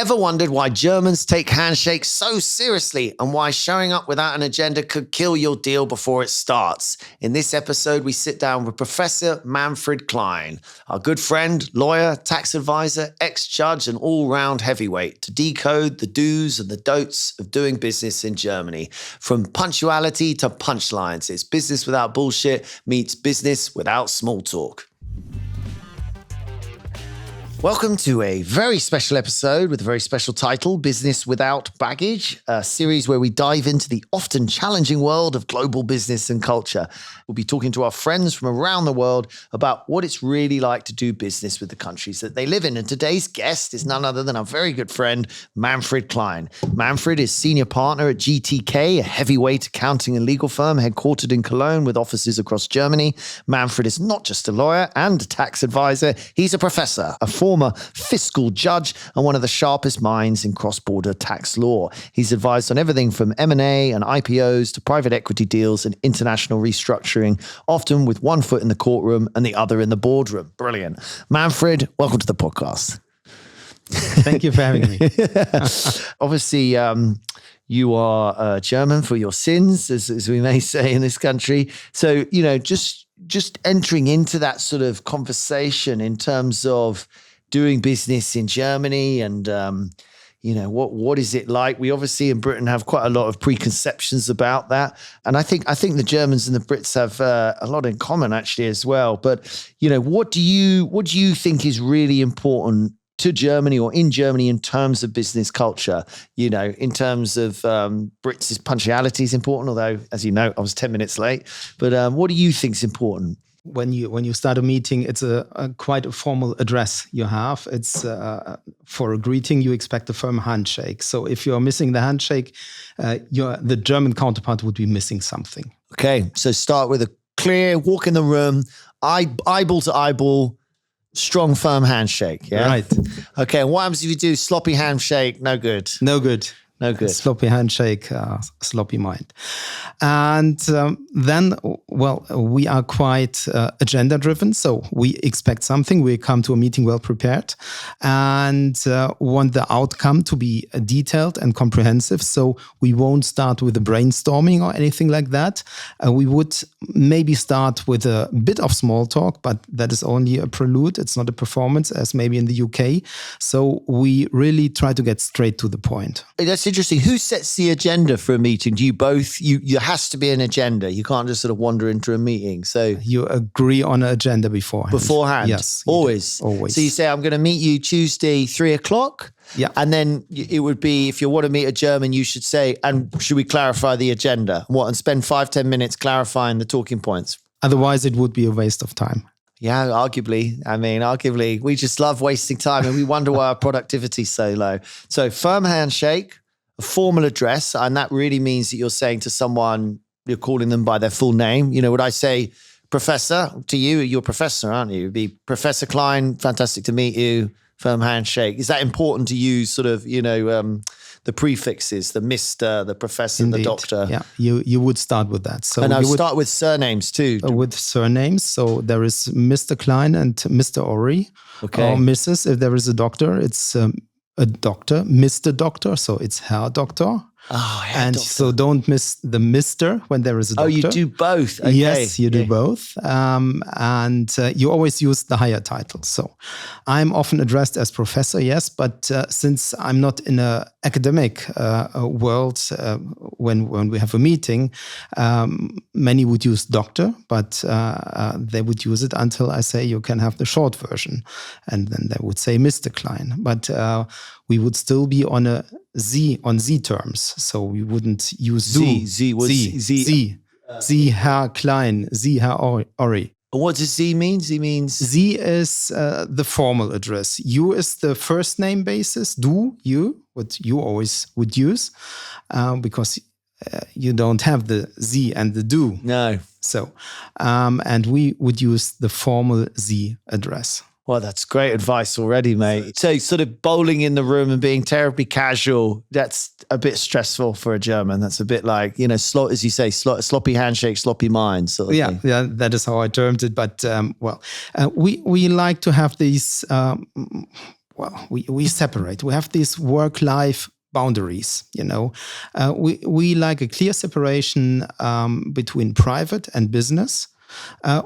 Ever wondered why Germans take handshakes so seriously and why showing up without an agenda could kill your deal before it starts? In this episode, we sit down with Professor Manfred Klein, our good friend, lawyer, tax advisor, ex-judge, and all-round heavyweight, to decode the do's and the don'ts of doing business in Germany. From punctuality to punchlines, it's business without bullshit meets business without small talk. Welcome to a very special episode with a very special title, Business Without Baggage, a series where we dive into the often challenging world of global business and culture. We'll be talking to our friends from around the world about what it's really like to do business with the countries that they live in. And today's guest is none other than our very good friend, Manfred Klein. Manfred is senior partner at GTK, a heavyweight accounting and legal firm headquartered in Cologne with offices across Germany. Manfred is not just a lawyer and a tax advisor. He's a professor, a former fiscal judge, and one of the sharpest minds in cross-border tax law. He's advised on everything from M&A and IPOs to private equity deals and international restructuring, often with one foot in the courtroom and the other in the boardroom. Brilliant. Manfred, welcome to the podcast. Thank you for having me. Obviously, you are German for your sins, as we may say in this country. So, just entering into that sort of conversation in terms of doing business in Germany and, what is it like? We obviously in Britain have quite a lot of preconceptions about that. And I think the Germans and the Brits have a lot in common actually as well. But, what do you think is really important to Germany or in Germany in terms of business culture? In terms of Brits' punctuality is important, although, as you know, I was 10 minutes late. But what do you think is important? When you start a meeting, it's quite a formal address you have. It's for a greeting, you expect a firm handshake. So if you're missing the handshake, the German counterpart would be missing something. Okay, so start with a clear walk in the room, eyeball to eyeball, strong, firm handshake. Yeah, right. Okay, and what happens if you do sloppy handshake? No good. No good. No good. Sloppy handshake, sloppy mind. And then, we are quite agenda driven. So we expect something. We come to a meeting well prepared and want the outcome to be detailed and comprehensive. So we won't start with a brainstorming or anything like that. We would maybe start with a bit of small talk, but that is only a prelude. It's not a performance as maybe in the UK. So we really try to get straight to the point. That's interesting. Who sets the agenda for a meeting? Do you both? You has to be an agenda. You can't just sort of wander into a meeting. So you agree on an agenda beforehand. Yes. Always. So you say, I'm going to meet you Tuesday, 3:00. Yeah. And then it would be, if you want to meet a German, you should say, and should we clarify the agenda? And spend 5-10 minutes clarifying the talking points. Otherwise, it would be a waste of time. Yeah, arguably, we just love wasting time and we wonder why our productivity is so low. So firm handshake, a formal address, and that really means that you're saying to someone, you're calling them by their full name. Would I say Professor to you? You're a professor, aren't you? It'd be Professor Klein, fantastic to meet you, firm handshake. Is that important to use sort of, the prefixes, the Mr., the Professor, Indeed. The Doctor? Yeah, you would start with that. So and I would start with surnames too. With surnames. So there is Mr. Klein and Mr. Ori. Okay. Or Mrs. If there is a doctor, it's a doctor, Mr. Doctor. So it's Herr Doctor. Oh, yeah, and doctor. So don't miss the Mr. when there is a doctor. Oh, you do both? Okay. Yes, you do both. And you always use the higher title. So I'm often addressed as professor, yes, but since I'm not in an academic world, when we have a meeting, many would use doctor, but they would use it until I say you can have the short version. And then they would say Mr. Klein. But we would still be on Z terms. So we wouldn't use Z, Herr Klein, Z, Herr Ori. What does Z mean? Z is the formal address. You is the first name basis. Du, you, what you always would use, because you don't have the Z and the du. No. So, and we would use the formal Z address. Well, that's great advice already, mate. So sort of bowling in the room and being terribly casual, that's a bit stressful for a German. That's a bit like, as you say, sloppy handshake, sloppy mind sort of thing. Yeah, that is how I termed it. But we like to have these well, we separate. We have these work-life boundaries, we like a clear separation between private and business.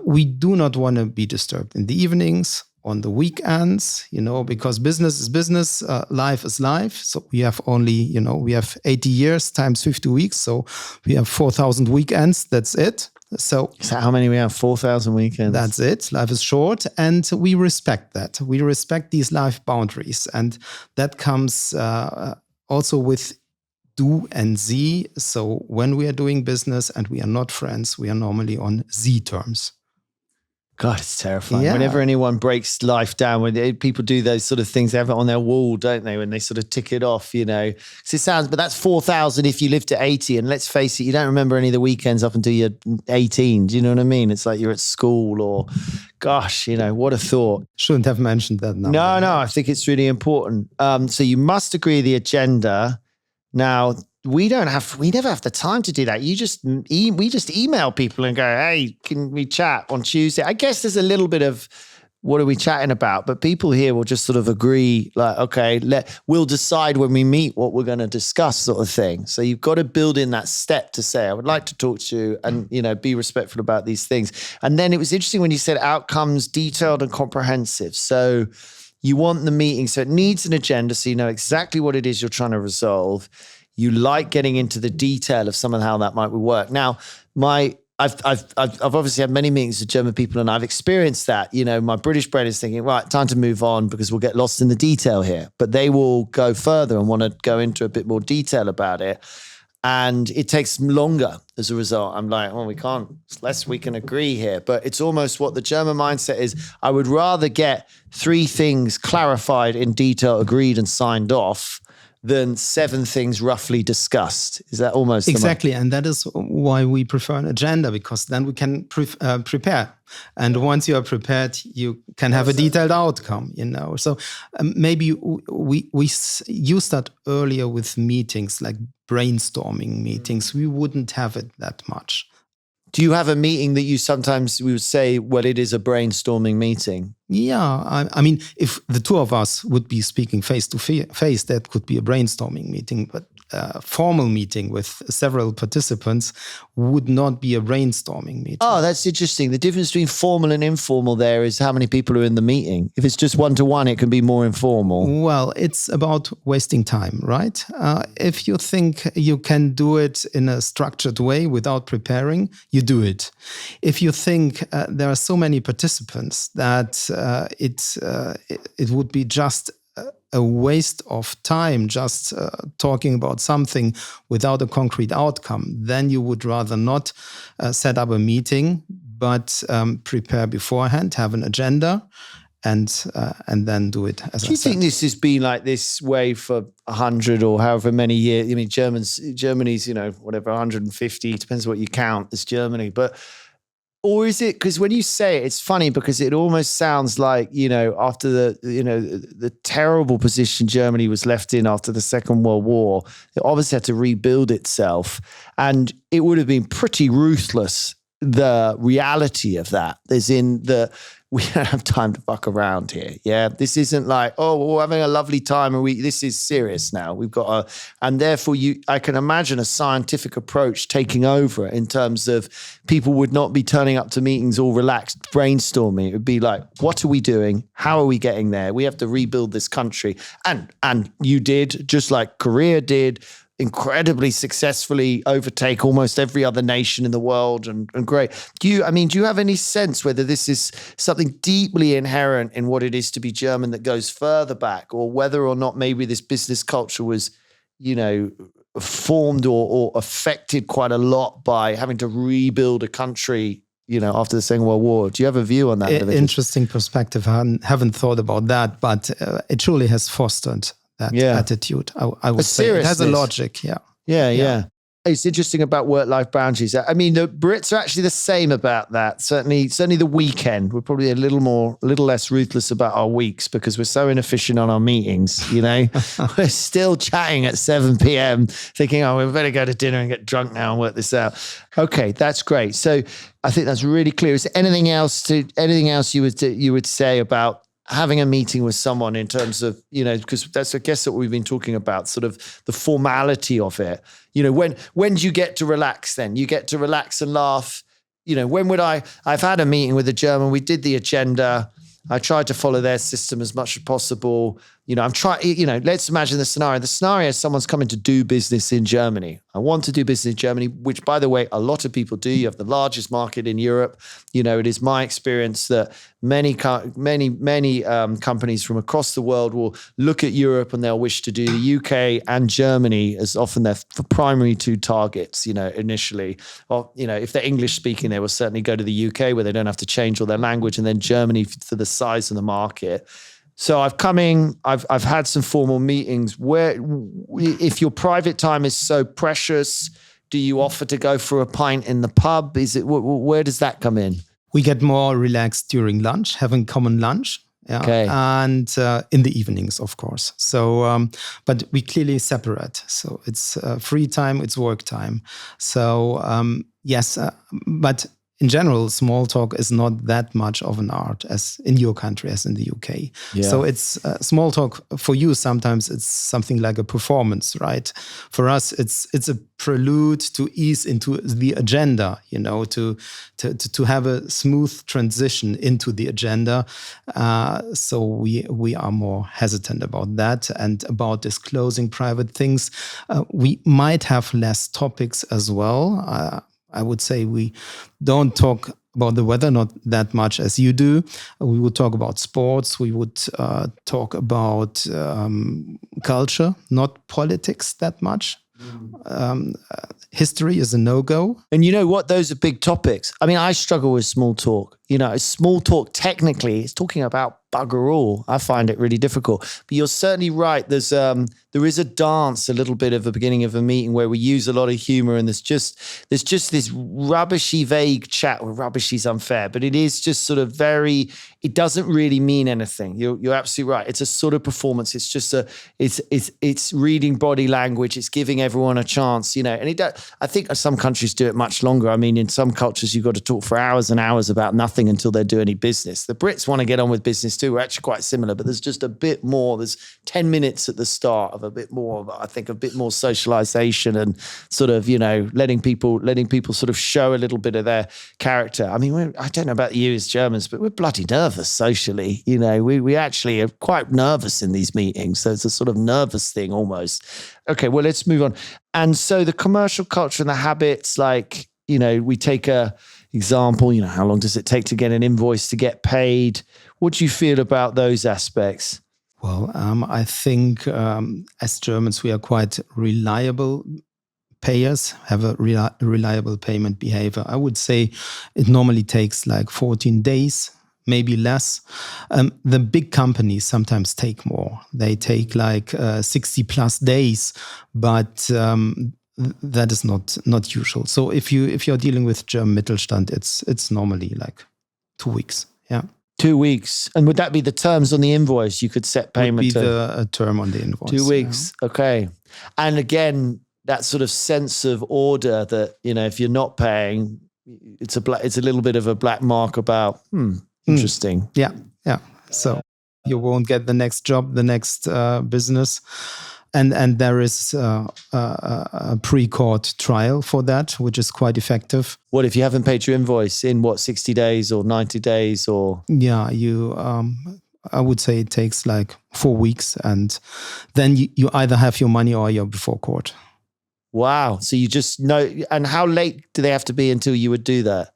We do not want to be disturbed in the evenings, on the weekends, because business is business, life is life. So we have only, we have 80 years times 50 weeks. So we have 4,000 weekends. That's it. So is that how many we have? 4,000 weekends. That's it. Life is short, and we respect that. We respect these life boundaries, and that comes also with du and sie. So when we are doing business and we are not friends, we are normally on sie terms. God, it's terrifying. Yeah. Whenever anyone breaks life down, when people do those sort of things, they have it on their wall, don't they? When they sort of tick it off, So it sounds, but that's 4,000 if you live to 80. And let's face it, you don't remember any of the weekends up until you're 18. Do you know what I mean? It's like you're at school or, gosh, what a thought. Shouldn't have mentioned that number. No, I think it's really important. So you must agree the agenda. Now, we never have the time to do that. We just email people and go, hey, can we chat on Tuesday? I guess there's a little bit of what are we chatting about? But people here will just sort of agree like, okay, we'll decide when we meet what we're going to discuss sort of thing. So you've got to build in that step to say, I would like to talk to you and, be respectful about these things. And then it was interesting when you said outcomes, detailed and comprehensive. So you want the meeting. So it needs an agenda. So you know exactly what it is you're trying to resolve. You like getting into the detail of some of how that might work. Now, I've obviously had many meetings with German people, and I've experienced that. My British brain is thinking, right, time to move on because we'll get lost in the detail here. But they will go further and want to go into a bit more detail about it, and it takes longer as a result. I'm like, well, we can't, unless we can agree here. But it's almost what the German mindset is. I would rather get 3 things clarified in detail, agreed, and signed off than 7 things roughly discussed. Is that almost exactly? And that is why we prefer an agenda, because then we can prepare. And once you are prepared, you can have a detailed outcome. So maybe we used that earlier with meetings, like brainstorming meetings. We wouldn't have it that much. Do you have a meeting that we would say, well, it is a brainstorming meeting? Yeah, I mean, if the 2 of us would be speaking face to face, that could be a brainstorming meeting. But a formal meeting with several participants would not be a brainstorming meeting. Oh, that's interesting. The difference between formal and informal there is how many people are in the meeting. If it's just one-to-one, it can be more informal. Well, it's about wasting time, right? If you think you can do it in a structured way without preparing, you do it. If you think there are so many participants that it would be just a waste of time just talking about something without a concrete outcome, then you would rather not set up a meeting, but prepare beforehand, have an agenda, and then do it. Do you think this has been like this way for 100 or however many years? I mean, Germany's, whatever, 150, depends what you count as Germany, but. Or is it, because when you say it, it's funny because it almost sounds like, after the terrible position Germany was left in after the Second World War, it obviously had to rebuild itself. And it would have been pretty ruthless, the reality of that. As in we don't have time to fuck around here. Yeah. This isn't like, oh, we're having a lovely time and this is serious now. We've got and therefore I can imagine a scientific approach taking over in terms of people would not be turning up to meetings all relaxed, brainstorming. It would be like, what are we doing? How are we getting there? We have to rebuild this country. And you did, just like Korea did, incredibly successfully overtake almost every other nation in the world and great. Do you have any sense whether this is something deeply inherent in what it is to be German that goes further back, or whether or not maybe this business culture was, formed or affected quite a lot by having to rebuild a country, after the Second World War? Do you have a view on that? Interesting perspective. I haven't thought about that, but it surely has fostered that attitude. I would say it has a logic. Yeah. It's interesting about work-life boundaries. I mean, the Brits are actually the same about that. Certainly the weekend. We're probably a little less ruthless about our weeks because we're so inefficient on our meetings. We're still chatting at 7 p.m. thinking, oh, we better go to dinner and get drunk now and work this out. Okay, that's great. So I think that's really clear. Is there anything else you would say about having a meeting with someone in terms of, because that's, I guess, what we've been talking about, sort of the formality of it. When do you get to relax then? You get to relax and laugh. When would I've had a meeting with a German, we did the agenda. I tried to follow their system as much as possible. I'm trying, let's imagine the scenario. The scenario is someone's coming to do business in Germany. I want to do business in Germany, which, by the way, a lot of people do. You have the largest market in Europe. It is my experience that many companies from across the world will look at Europe and they'll wish to do the UK and Germany as often their primary two targets, initially. Or, if they're English speaking, they will certainly go to the UK where they don't have to change all their language, and then Germany for the size of the market. So I've had some formal meetings where, if your private time is so precious, do you offer to go for a pint in the pub? Where does that come in? We get more relaxed during lunch, having common lunch. Yeah. Okay. And in the evenings, of course. So, but we clearly separate. So it's free time, it's work time. So yes, but in general, small talk is not that much of an art as in your country, as in the UK. Yeah. So it's small talk for you. Sometimes it's something like a performance, right? For us, it's a prelude to ease into the agenda, to have a smooth transition into the agenda. So we are more hesitant about that and about disclosing private things. We might have less topics as well. I would say we don't talk about the weather, not that much as you do. We would talk about sports. We would talk about culture, not politics that much. History is a no-go. And you know what? Those are big topics. I mean, I struggle with small talk. Small talk technically is talking about bugger all. I find it really difficult. But you're certainly right. There is a dance, a little bit of the beginning of a meeting where we use a lot of humor, and there's just this rubbishy, vague chat. Well, rubbishy is unfair, but it is just sort of it doesn't really mean anything. You're absolutely right. It's a sort of performance. It's just it's reading body language. It's giving everyone a chance, and I think some countries do it much longer. I mean, in some cultures, you've got to talk for hours and hours about nothing until they do any business. The Brits want to get on with business too. We're actually quite similar, but there's just a bit more. There's 10 minutes at the start of a bit more, I think, a bit more socialization and sort of, letting people sort of show a little bit of their character. I mean, I don't know about you as Germans, but we're bloody nervous socially. We actually are quite nervous in these meetings. So it's a sort of nervous thing almost. Okay, well, let's move on. And so the commercial culture and the habits, like, we take a example, how long does it take to get an invoice, to get paid? What do you feel about those aspects? Well, I think as Germans, we are quite reliable payers, have a reliable payment behavior. I would say it normally takes like 14 days, maybe less. The big companies sometimes take more. They take like 60 plus days, but that is not usual. So if you're dealing with German Mittelstand, it's normally like 2 weeks. Yeah. 2 weeks. And would that be the terms on the invoice? You could set payment. Would be the term on the invoice. 2 weeks. Yeah. Okay. And again, that sort of sense of order that, if you're not paying, it's a little bit of a black mark about, interesting. Yeah. Yeah. So you won't get the next job, the next business. And there is a pre-court trial for that, which is quite effective. What if you haven't paid your invoice in 60 days or 90 days or? Yeah, I would say it takes like 4 weeks, and then you either have your money or you're before court. Wow. So you just know, and how late do they have to be until you would do that?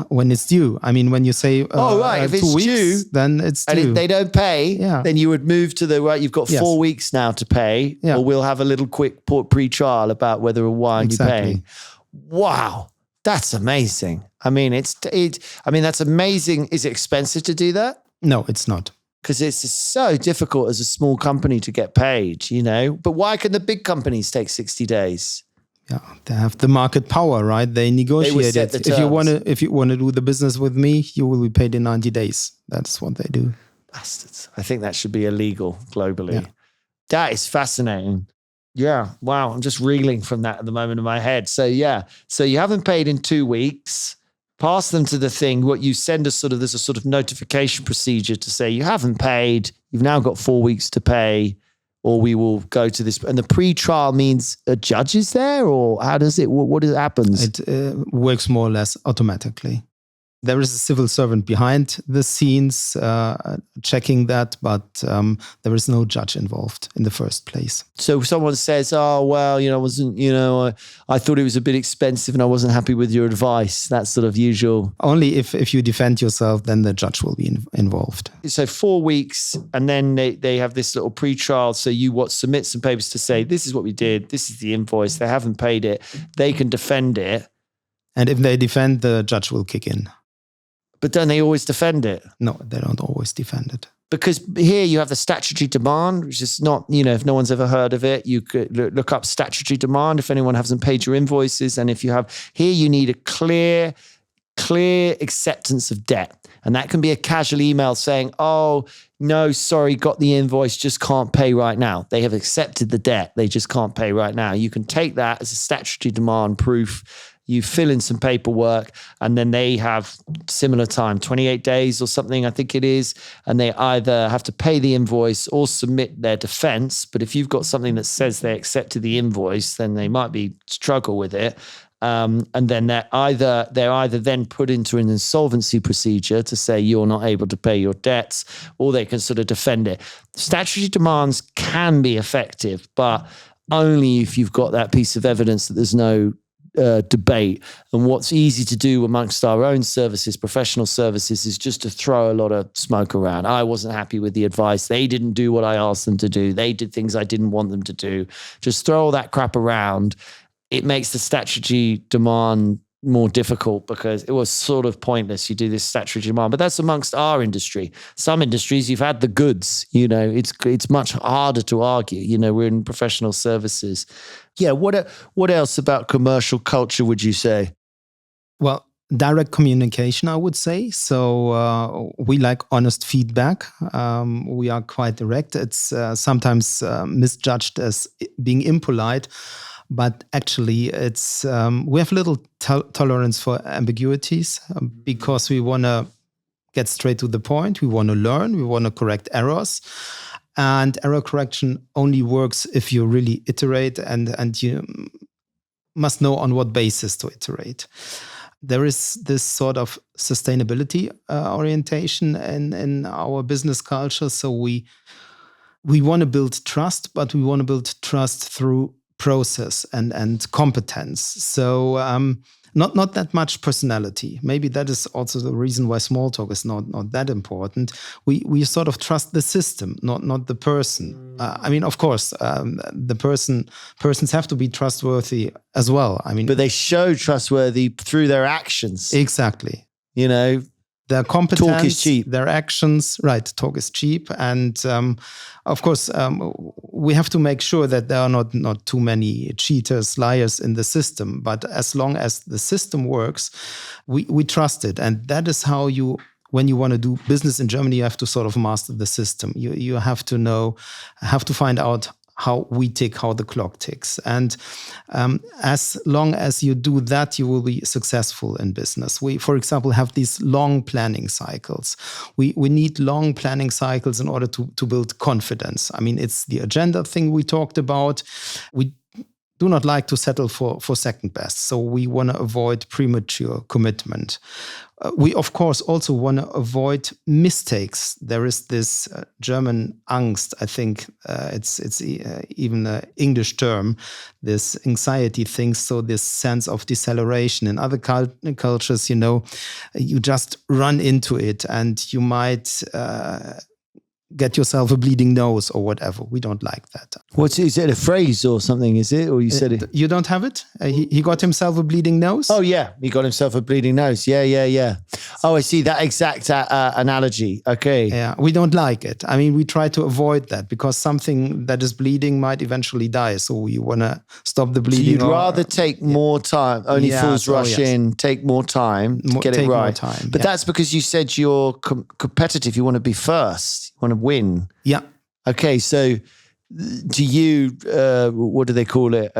When it's due. I mean, when you say right, if 2 it's weeks, due, then it's due. And if they don't pay, then you would move to you've got 4 weeks now to pay, or we'll have a little quick pre-trial about whether or why you're paying. Wow, that's amazing. I mean, that's amazing. Is it expensive to do that? No, it's not. Because it's so difficult as a small company to get paid, But why can the big companies take 60 days? Yeah, they have the market power, right? They negotiate it. If you want to do the business with me, you will be paid in 90 days. That's what they do. Bastards. I think that should be illegal globally. Yeah. That is fascinating. Yeah. Wow. I'm just reeling from that at the moment in my head. So yeah. So you haven't paid in 2 weeks. pass them to the thing. What you send us there's a sort of notification procedure to say you haven't paid. You've now got 4 weeks to pay, or we will go to this. And the pre-trial means a judge is there, or how does it? What happens? It works more or less automatically. There is a civil servant behind the scenes checking that, but there is no judge involved in the first place. So if someone says, "Oh well, I thought it was a bit expensive and I wasn't happy with your advice," that's sort of usual. Only if you defend yourself, then the judge will be involved. So 4 weeks, and then they have this little pre-trial. So you submit some papers to say, "This is what we did. This is the invoice. They haven't paid it." They can defend it, and if they defend, the judge will kick in. But don't they always defend it? No, they don't always defend it. Because here you have the statutory demand, which is not, if no one's ever heard of it, you could look up statutory demand if anyone hasn't paid your invoices. And if you have, here you need a clear acceptance of debt. And that can be a casual email saying, "Oh, no, sorry, got the invoice, just can't pay right now." They have accepted the debt, they just can't pay right now. You can take that as a statutory demand proof. You fill in some paperwork, and then they have similar time, 28 days or something, I think it is. And they either have to pay the invoice or submit their defense. But if you've got something that says they accepted the invoice, then they might struggle with it. And then they're either then put into an insolvency procedure to say you're not able to pay your debts, or they can sort of defend it. Statutory demands can be effective, but only if you've got that piece of evidence that there's no debate. And what's easy to do amongst our own services, professional services, is just to throw a lot of smoke around. I wasn't happy with the advice. They didn't do what I asked them to do. They did things I didn't want them to do. Just throw all that crap around. It makes the statutory demand more difficult because it was sort of pointless. You do this statutory demand, but that's amongst our industry. Some industries, you've had the goods, it's much harder to argue. We're in professional services. Yeah. What else about commercial culture would you say? Well, direct communication, I would say. So we like honest feedback. We are quite direct. It's sometimes misjudged as being impolite. But actually, it's we have little tolerance for ambiguities because we want to get straight to the point. We want to learn. We want to correct errors. And error correction only works if you really iterate and you must know on what basis to iterate. There is this sort of sustainability orientation in our business culture. So we want to build trust, but we want to build trust through process and competence. So not that much personality. Maybe that is also the reason why small talk is not that important. We sort of trust the system, not the person. Of course, the persons have to be trustworthy as well. But they show trustworthy through their actions. Exactly. Their competence, talk is cheap. Their actions, right? Talk is cheap, and of course, we have to make sure that there are not too many cheaters, liars in the system. But as long as the system works, we trust it, and that is how you. When you want to do business in Germany, you have to sort of master the system. You have to find out how we tick, how the clock ticks. And as long as you do that, you will be successful in business. We, for example, have these long planning cycles. We need long planning cycles in order to build confidence. It's the agenda thing we talked about. We do not like to settle for second best. So we want to avoid premature commitment. We, of course, also want to avoid mistakes. There is this German Angst, I think it's even an English term, this anxiety thing, so this sense of deceleration. In other cultures, you just run into it and you might get yourself a bleeding nose or whatever. We don't like that. Is it a phrase or something, is it? Or you said it? You don't have it? He got himself a bleeding nose? Oh, yeah. He got himself a bleeding nose. Yeah. Oh, I see that exact analogy. Okay. Yeah, we don't like it. We try to avoid that because something that is bleeding might eventually die. So we want to stop the bleeding. So you'd rather take more time. Only fools rush in. Take more time to get it right. But that's because you said you're competitive. You want to be first. You want to win. Yeah. Okay, so do you, what do they call it?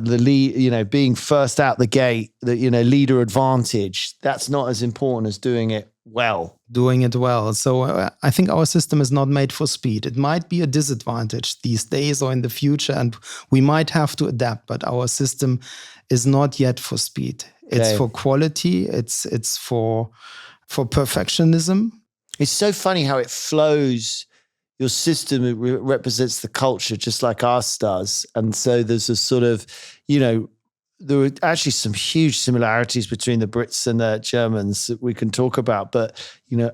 the lead, being first out the gate, the leader advantage. That's not as important as doing it well. Doing it well. So I think our system is not made for speed. It might be a disadvantage these days or in the future, and we might have to adapt. But our system is not yet for speed. It's for quality. It's for perfectionism. It's so funny how it flows. Your system represents the culture just like ours does. And so there's a sort of, there are actually some huge similarities between the Brits and the Germans that we can talk about. But,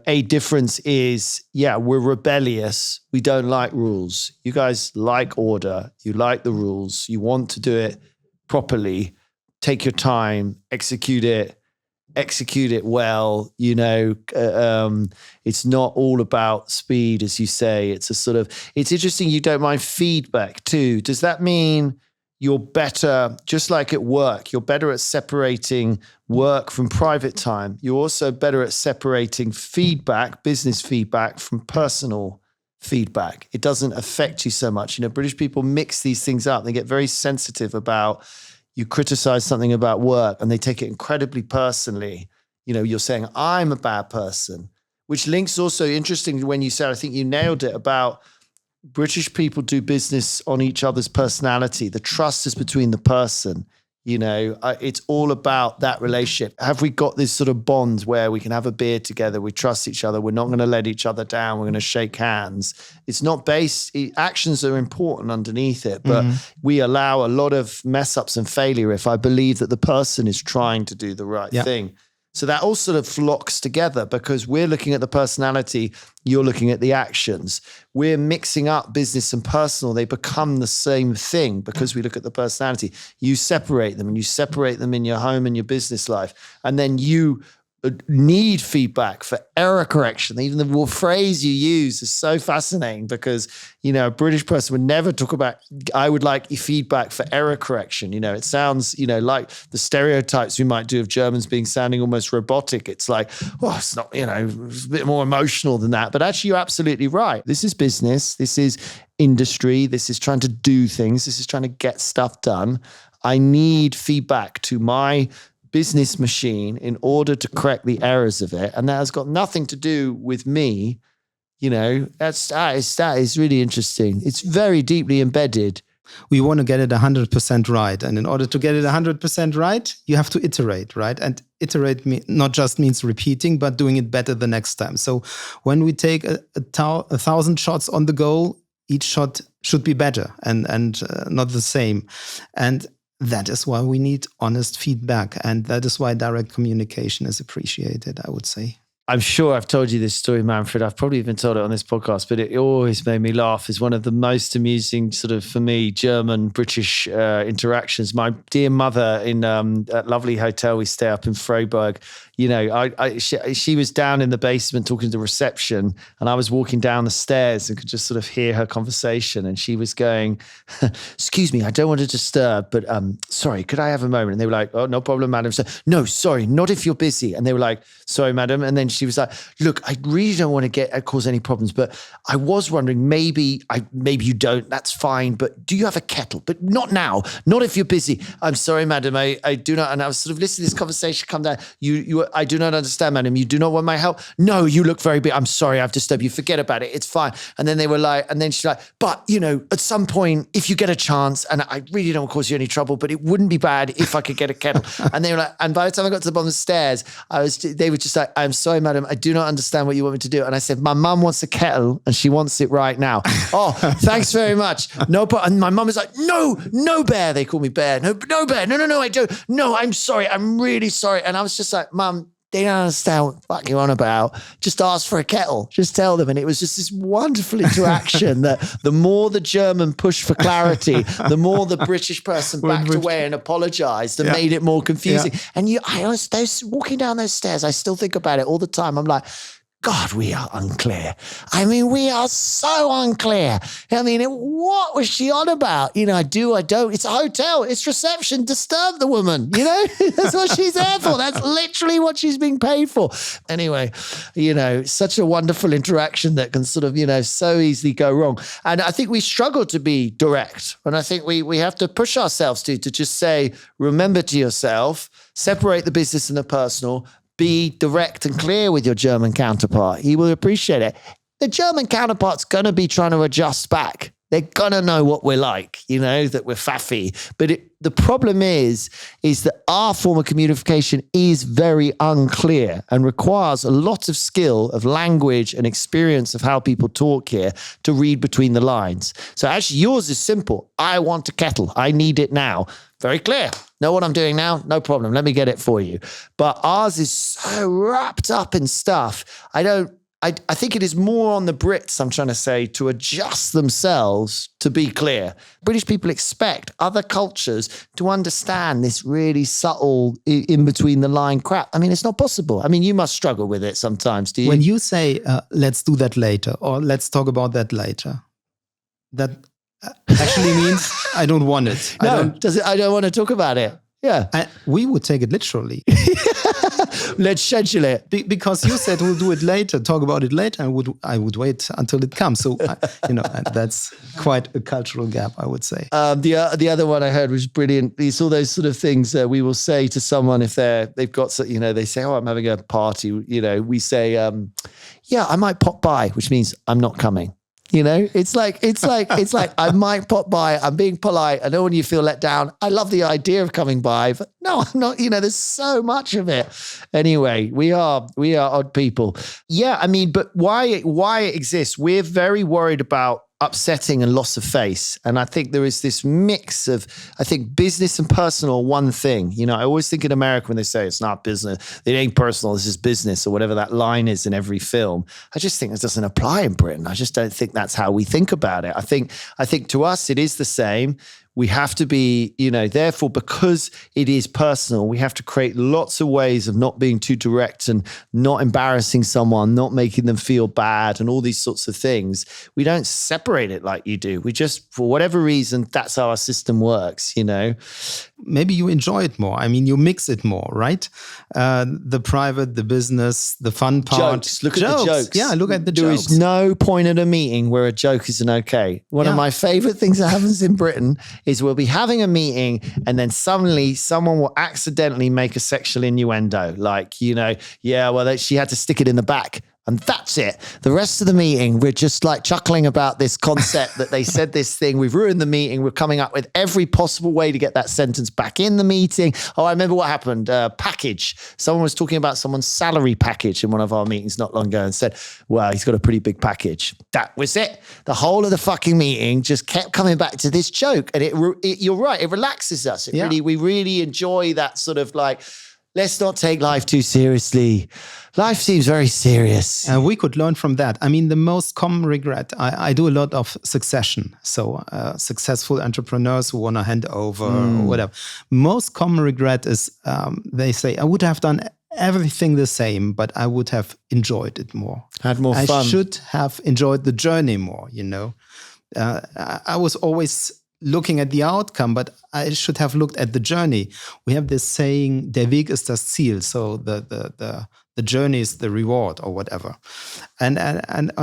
a difference is, we're rebellious. We don't like rules. You guys like order. You like the rules. You want to do it properly. Take your time, execute it well. It's not all about speed, as you say. It's interesting you don't mind feedback too. Does that mean you're better, just like at work, you're better at separating work from private time? You're also better at separating feedback, business feedback, from personal feedback. It doesn't affect you so much. British people mix these things up. They get very sensitive about, you criticize something about work and they take it incredibly personally. You're saying, I'm a bad person, which links also interestingly when you said, I think you nailed it, about British people do business on each other's personality. The trust is between the person. It's all about that relationship. Have we got this sort of bond where we can have a beer together? We trust each other. We're not going to let each other down. We're going to shake hands. It's not actions are important underneath it, but we allow a lot of mess ups and failure if I believe that the person is trying to do the right thing. So that all sort of flocks together because we're looking at the personality, you're looking at the actions. We're mixing up business and personal. They become the same thing because we look at the personality. You separate them, and you separate them in your home and your business life. And then you need feedback for error correction. Even the phrase you use is so fascinating because, a British person would never talk about, I would like feedback for error correction. It sounds, like the stereotypes we might do of Germans sounding almost robotic. It's like, it's not, it's a bit more emotional than that. But actually, you're absolutely right. This is business. This is industry. This is trying to do things. This is trying to get stuff done. I need feedback to my business machine in order to correct the errors of it. And that has got nothing to do with me. That is really interesting. It's very deeply embedded. We want to get it 100% right. And in order to get it 100% right, you have to iterate, right? And iterate not just means repeating, but doing it better the next time. So when we take 1,000 shots on the goal, each shot should be better and not the same. And that is why we need honest feedback. And that is why direct communication is appreciated, I would say. I'm sure I've told you this story, Manfred. I've probably even told it on this podcast, but it always made me laugh. It's one of the most amusing sort of, for me, German-British interactions. My dear mother in that lovely hotel we stay up in Freiburg, she was down in the basement talking to the reception, and I was walking down the stairs and could just sort of hear her conversation. And she was going, excuse me, I don't want to disturb, but sorry, could I have a moment? And they were like, oh, no problem, madam. So, no, sorry, not if you're busy. And they were like, sorry, madam. And then she was like, look, I really don't want to cause any problems, but I was wondering, maybe you don't, that's fine, but do you have a kettle? But not now, not if you're busy. I'm sorry, madam, I do not. And I was sort of listening to this conversation come down. I do not understand, madam. You do not want my help? No, you look very big. I'm sorry, I've disturbed you. Forget about it. It's fine. And then they were like, and then she's like, but at some point, if you get a chance, and I really don't cause you any trouble, but it wouldn't be bad if I could get a kettle. And they were like, and by the time I got to the bottom of the stairs, they were just like, I'm sorry, madam, I do not understand what you want me to do. And I said, my mum wants a kettle and she wants it right now. Oh, thanks very much. No, and my mum was like, no, Bear. They call me Bear. No, Bear. No, I don't. No, I'm sorry. I'm really sorry. And I was just like, Mum, they don't understand what the fuck you're on about. Just ask for a kettle. Just tell them. And it was just this wonderful interaction that the more the German pushed for clarity, the more the British person backed away and apologized and made it more confusing. Yeah. And I was walking down those stairs. I still think about it all the time. I'm like, God, we are unclear. I mean, we are so unclear. I mean, what was she on about? You know, I do, I don't. It's a hotel. It's reception. Disturb the woman. You know, that's what she's there for. That's literally what she's being paid for. Anyway, you know, such a wonderful interaction that can sort of, you know, so easily go wrong. And I think we struggle to be direct. And I think we have to push ourselves to just say, remember to yourself, separate the business and the personal, be direct and clear with your German counterpart. He will appreciate it. The German counterpart's going to be trying to adjust back. They're going to know what we're like, you know, that we're faffy. But the problem is that our form of communication is very unclear and requires a lot of skill of language and experience of how people talk here to read between the lines. So actually yours is simple. I want a kettle. I need it now. Very clear. Know what I'm doing now? No problem. Let me get it for you. But ours is so wrapped up in stuff. I think it is more on the Brits, I'm trying to say, to adjust themselves to be clear. British people expect other cultures to understand this really subtle in between the line crap. I mean, it's not possible. I mean, you must struggle with it sometimes, do you? When you say, let's do that later, or let's talk about that later, that actually means I don't want it. I don't want to talk about it. Yeah. We would take it literally. Let's schedule it. Because you said we'll do it later, talk about it later, and I would wait until it comes. So, you know, that's quite a cultural gap, I would say. The other one I heard was brilliant. These all those sort of things we will say to someone if they've got, you know, they say, oh, I'm having a party. You know, we say, yeah, I might pop by, which means I'm not coming. You know, it's like I might pop by. I'm being polite. I don't want you to feel let down. I love the idea of coming by, but no, I'm not. You know, there's so much of it. Anyway, we are odd people. Yeah, I mean, but why it exists? We're very worried about upsetting and loss of face. And I think there is this mix of, I think business and personal, one thing. You know, I always think in America when they say it's not business, it ain't personal, this is business, or whatever that line is in every film. I just think it doesn't apply in Britain. I just don't think that's how we think about it. I think to us, it is the same. We have to be, you know, therefore, because it is personal, we have to create lots of ways of not being too direct and not embarrassing someone, not making them feel bad and all these sorts of things. We don't separate it like you do. We just, for whatever reason, that's how our system works, you know. Maybe you enjoy it more. I mean, you mix it more, right? The private, the business, the fun part. Jokes. Look at the jokes. Yeah, look at the there jokes. There is no point at a meeting where a joke isn't okay. One of my favorite things that happens in Britain is we'll be having a meeting and then suddenly someone will accidentally make a sexual innuendo. Like, you know, yeah, well, she had to stick it in the back. And that's it. The rest of the meeting, we're just like chuckling about this concept that they said this thing. We've ruined the meeting. We're coming up with every possible way to get that sentence back in the meeting. Oh, I remember what happened. Package. Someone was talking about someone's salary package in one of our meetings not long ago and said, well, he's got a pretty big package. That was it. The whole of the fucking meeting just kept coming back to this joke. And you're right. It relaxes us. We really enjoy that sort of like, let's not take life too seriously. Life seems very serious. And we could learn from that. I mean, the most common regret, I do a lot of succession. So successful entrepreneurs who want to hand over or whatever. Most common regret is they say, I would have done everything the same, but I would have enjoyed it more. Had more fun. I should have enjoyed the journey more, you know. I was always looking at the outcome, but I should have looked at the journey. We have this saying, der Weg ist das Ziel. So the journey is the reward or whatever. And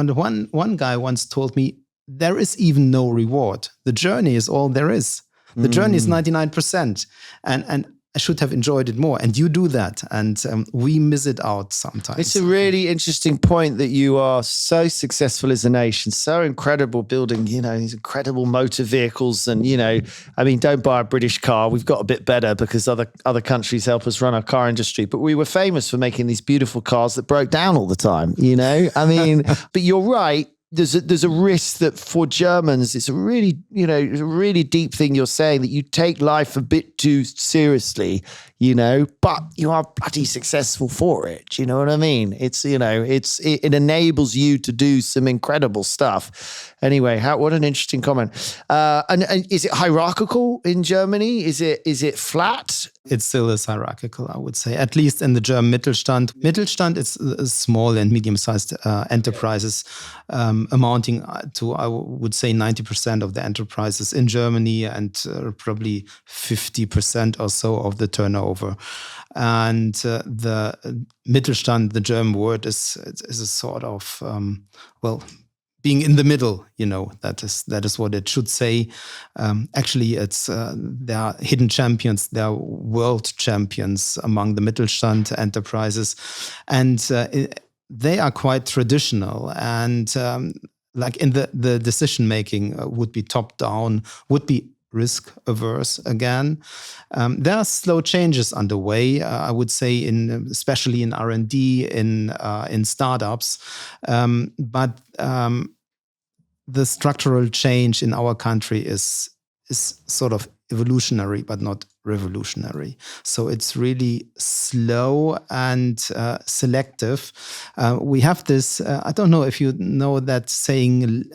one guy once told me, there is even no reward. The journey is all there is. The journey is 99%. And I should have enjoyed it more. And you do that. And we miss it out sometimes. It's a really interesting point that you are so successful as a nation, so incredible building, you know, these incredible motor vehicles. And, you know, I mean, don't buy a British car. We've got a bit better because other countries help us run our car industry. But we were famous for making these beautiful cars that broke down all the time, you know? I mean, but you're right. There's a risk that for Germans, it's a really, you know, a really deep thing you're saying, that you take life a bit too seriously. but you are bloody successful for it. Do you know what I mean? It's, it enables you to do some incredible stuff. Anyway, what an interesting comment. And is it hierarchical in Germany? Is it flat? It still is hierarchical, I would say, at least in the German Mittelstand. Mittelstand is small and medium-sized enterprises, amounting to, I would say, 90% of the enterprises in Germany and probably 50% or so of the turnover. And the Mittelstand, the German word, is a sort of, being in the middle, that is what it should say. Actually, it's there are hidden champions, there are world champions among the Mittelstand enterprises, and they are quite traditional. And like in the decision making would be top down, would be risk averse again. There are slow changes underway, I would say, especially in R&D, in startups, but the structural change in our country is sort of evolutionary, but not revolutionary. So it's really slow and selective. We have this, I don't know if you know that saying,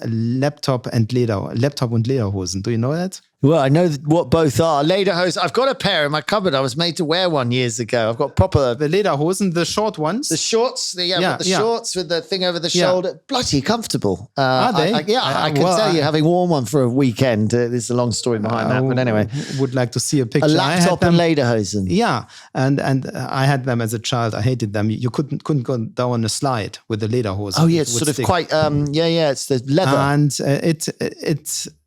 Laptop und Lederhosen. Do you know that? Well, I know what both are. Lederhosen. I've got a pair in my cupboard. I was made to wear one years ago. I've got proper... The Lederhosen, the short ones? The shorts. Shorts with the thing over the shoulder. Bloody comfortable. Are they? I can tell you, having worn one for a weekend, there's a long story behind that. But anyway. Would like to see a picture. A laptop and Lederhosen. Yeah. And I had them as a child. I hated them. You couldn't go down a slide with the Lederhosen. Oh, yeah. It's sort of quite... it's the leather. And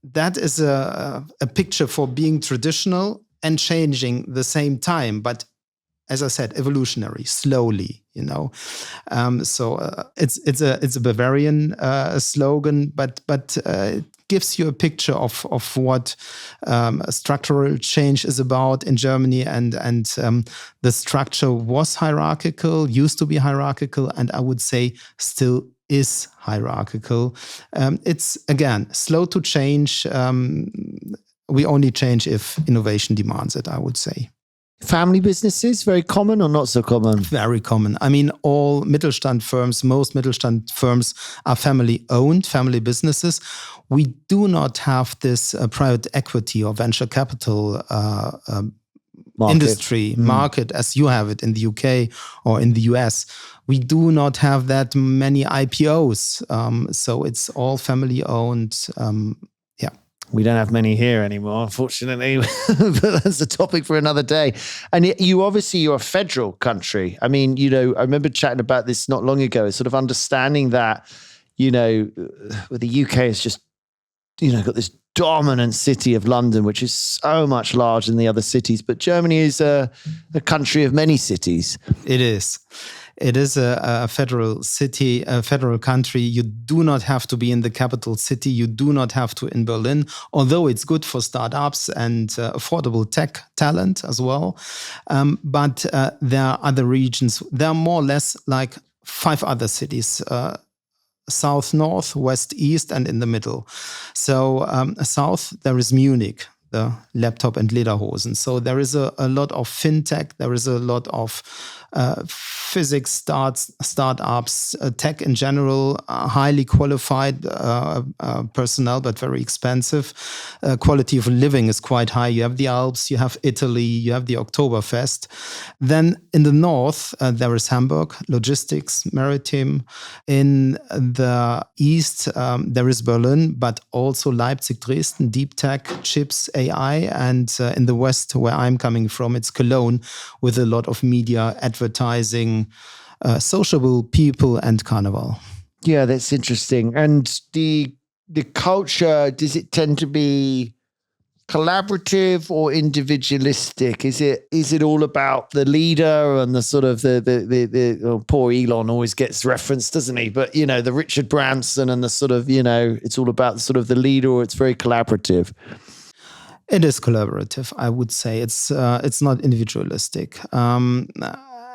that is a picture for being traditional and changing the same time, but as I said, evolutionary, slowly, So it's a Bavarian slogan, but it gives you a picture of what structural change is about in Germany, and the structure was hierarchical, used to be hierarchical, and I would say still is hierarchical. It's, again, slow to change. We only change if innovation demands it, I would say. Family businesses, very common or not so common? Very common. I mean, all Mittelstand firms, most Mittelstand firms are family-owned, family businesses. We do not have this private equity or venture capital market as you have it in the UK or in the US. We do not have that many IPOs. So it's all family-owned. We don't have many here anymore, unfortunately, but that's a topic for another day. And you're a federal country. I mean, I remember chatting about this not long ago, sort of understanding that, the UK is just, got this dominant city of London, which is so much larger than the other cities. But Germany is a country of many cities. It is. It is a federal city, a federal country. You do not have to be in the capital city. You do not have to in Berlin, although it's good for startups and affordable tech talent as well. But there are other regions. There are more or less like 5 other cities, south, north, west, east, and in the middle. So south, there is Munich, the laptop and Lederhosen. So there is a lot of fintech. There is a lot of physics startups, tech in general, highly qualified personnel, but very expensive. Quality of living is quite high. You have the Alps, you have Italy, you have the Oktoberfest. Then in the north, there is Hamburg, logistics, maritime. In the east, there is Berlin, but also Leipzig, Dresden, deep tech, chips, AI. And in the west, where I'm coming from, it's Cologne, with a lot of media, advertising, sociable people, and Carnival. Yeah, that's interesting. And the culture, does it tend to be collaborative or individualistic? Is it all about the leader and the sort of the poor Elon always gets referenced, doesn't he? But the Richard Branson and the sort of it's all about sort of the leader, or it's very collaborative. It is collaborative, I would say. It's not individualistic.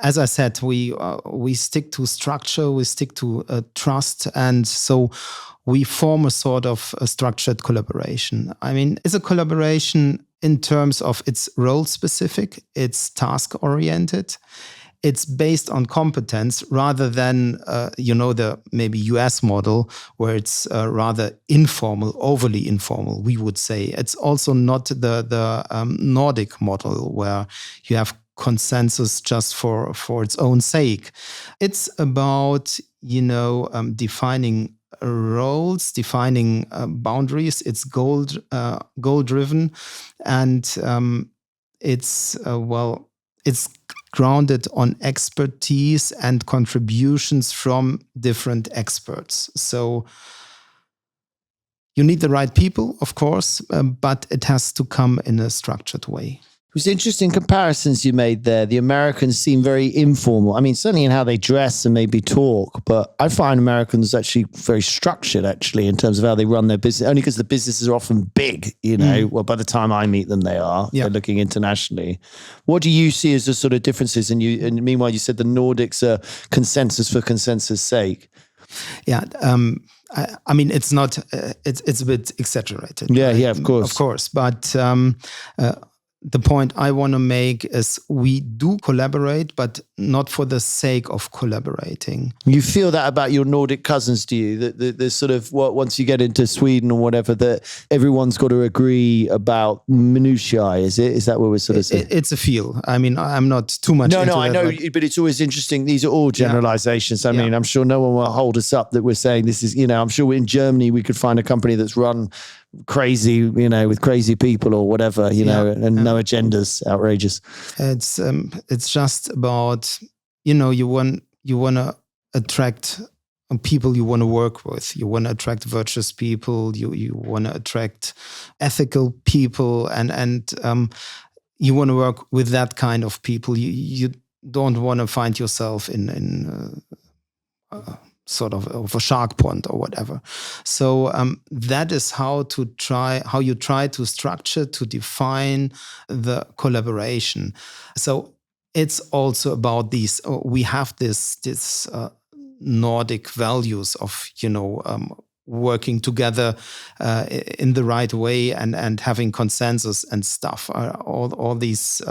As I said, we stick to structure, we stick to trust, and so we form a sort of a structured collaboration. I mean, it's a collaboration in terms of it's role specific, it's task oriented. It's based on competence rather than, the maybe US model where it's rather informal, overly informal, we would say. It's also not the Nordic model where you have consensus just for its own sake. It's about, defining roles, defining boundaries. It's goal driven, and it's grounded on expertise and contributions from different experts. So you need the right people, of course, but it has to come in a structured way. It was interesting comparisons you made there. The Americans seem very informal. I mean, certainly in how they dress and maybe talk, but I find Americans actually very structured, actually, in terms of how they run their business, only because the businesses are often big, Well, by the time I meet them, they are. Yeah. They're looking internationally. What do you see as the sort of differences? And meanwhile, you said the Nordics are consensus for consensus' sake. Yeah. I mean, it's not, it's a bit exaggerated. Yeah, right? Yeah, of course. Of course. But the point I want to make is we do collaborate, but not for the sake of collaborating. You feel that about your Nordic cousins, do you? That there's sort of, once you get into Sweden or whatever, that everyone's got to agree about minutiae, is it? Is that what we're sort of saying? It's a feel. I mean, I'm not too much into I know, but it's always interesting. These are all generalizations. I mean, I'm sure no one will hold us up that we're saying this is, I'm sure in Germany we could find a company that's run crazy, with crazy people or whatever, and no agendas, outrageous. It's just about, you want to attract people you want to work with. You want to attract virtuous people. You want to attract ethical people, and you want to work with that kind of people. You don't want to find yourself in sort of a shark pond or whatever. So that is how you try to structure, to define the collaboration. So it's also about these. We have this Nordic values of working together in the right way and having consensus and stuff. All these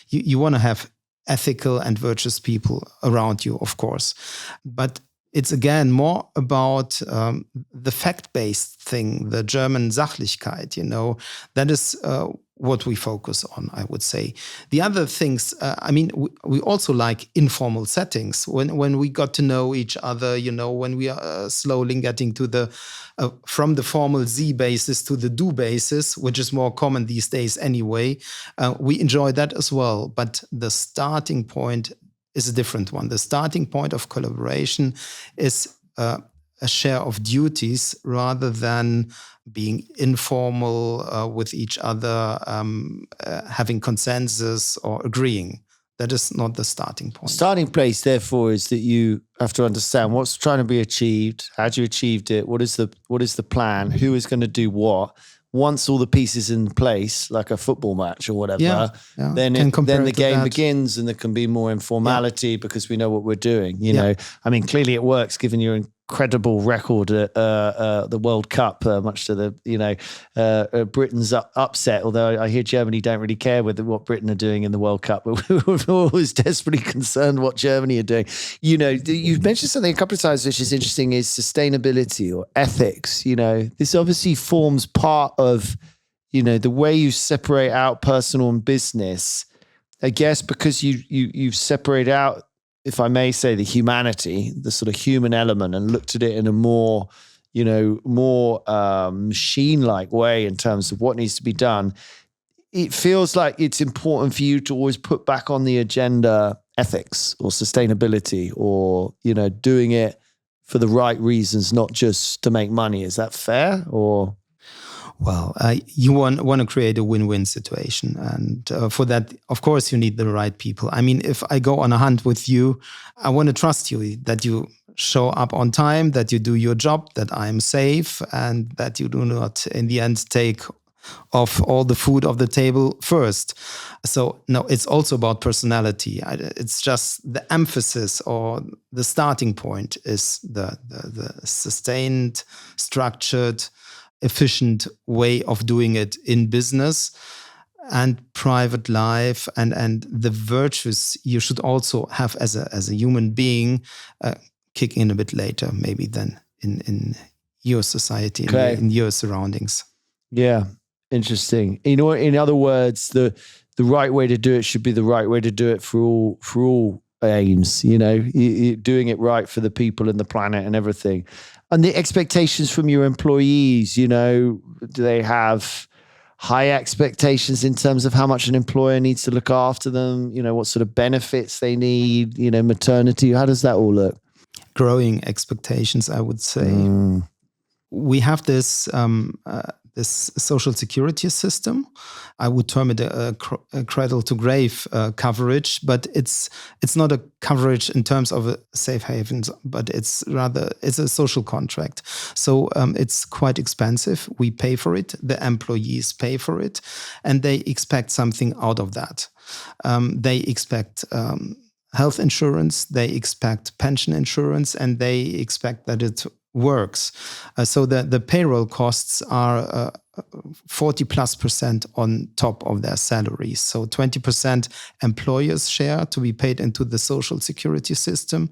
you want to have ethical and virtuous people around you, of course, but it's again more about the fact-based thing, the German Sachlichkeit, that is what we focus on, I would say. The other things, we also like informal settings when we got to know each other, when we are slowly getting to from the formal Z basis to the do basis, which is more common these days anyway. We enjoy that as well. But the starting point is a different one. The starting point of collaboration is a share of duties rather than being informal with each other, having consensus or agreeing. That is not the starting point. Starting place, therefore, is that you have to understand what's trying to be achieved, how you achieved it, what is the plan, who is going to do what. Once all the pieces in place, like a football match or whatever, then the game begins, and there can be more informality because we know what we're doing. I mean, clearly it works given your incredible record at the World Cup, much to the Britain's upset. Although I hear Germany don't really care with what Britain are doing in the World Cup, but we're always desperately concerned what Germany are doing. You've mentioned something a couple of times which is interesting: is sustainability or ethics. This obviously forms part of the way you separate out personal and business. I guess because you've separated out, if I may say, the humanity, the sort of human element, and looked at it in a more machine-like way in terms of what needs to be done. It feels like it's important for you to always put back on the agenda ethics or sustainability, or doing it for the right reasons, not just to make money. Is that fair? Or well, you want to create a win-win situation. And for that, of course, you need the right people. I mean, if I go on a hunt with you, I want to trust you, that you show up on time, that you do your job, that I'm safe, and that you do not, in the end, take off all the food off the table first. So, no, it's also about personality. It's just the emphasis, or the starting point is the sustained, structured, efficient way of doing it in business. and private life and the virtues you should also have as a human being kick in a bit later, maybe than in your society, in your surroundings. Yeah, interesting. In other words, the right way to do it should be the right way to do it for all aims. You're doing it right for the people and the planet and everything. And the expectations from your employees, do they have high expectations in terms of how much an employer needs to look after them? What sort of benefits they need? Maternity. How does that all look? Growing expectations, I would say. We have this social security system. I would term it a cradle to grave coverage, but it's not a coverage in terms of a safe havens, but it's a social contract. So it's quite expensive. We pay for it. The employees pay for it, and they expect something out of that. They expect health insurance, they expect pension insurance, and they expect that it works. So the payroll costs are 40+% on top of their salaries. So 20% employers share to be paid into the social security system,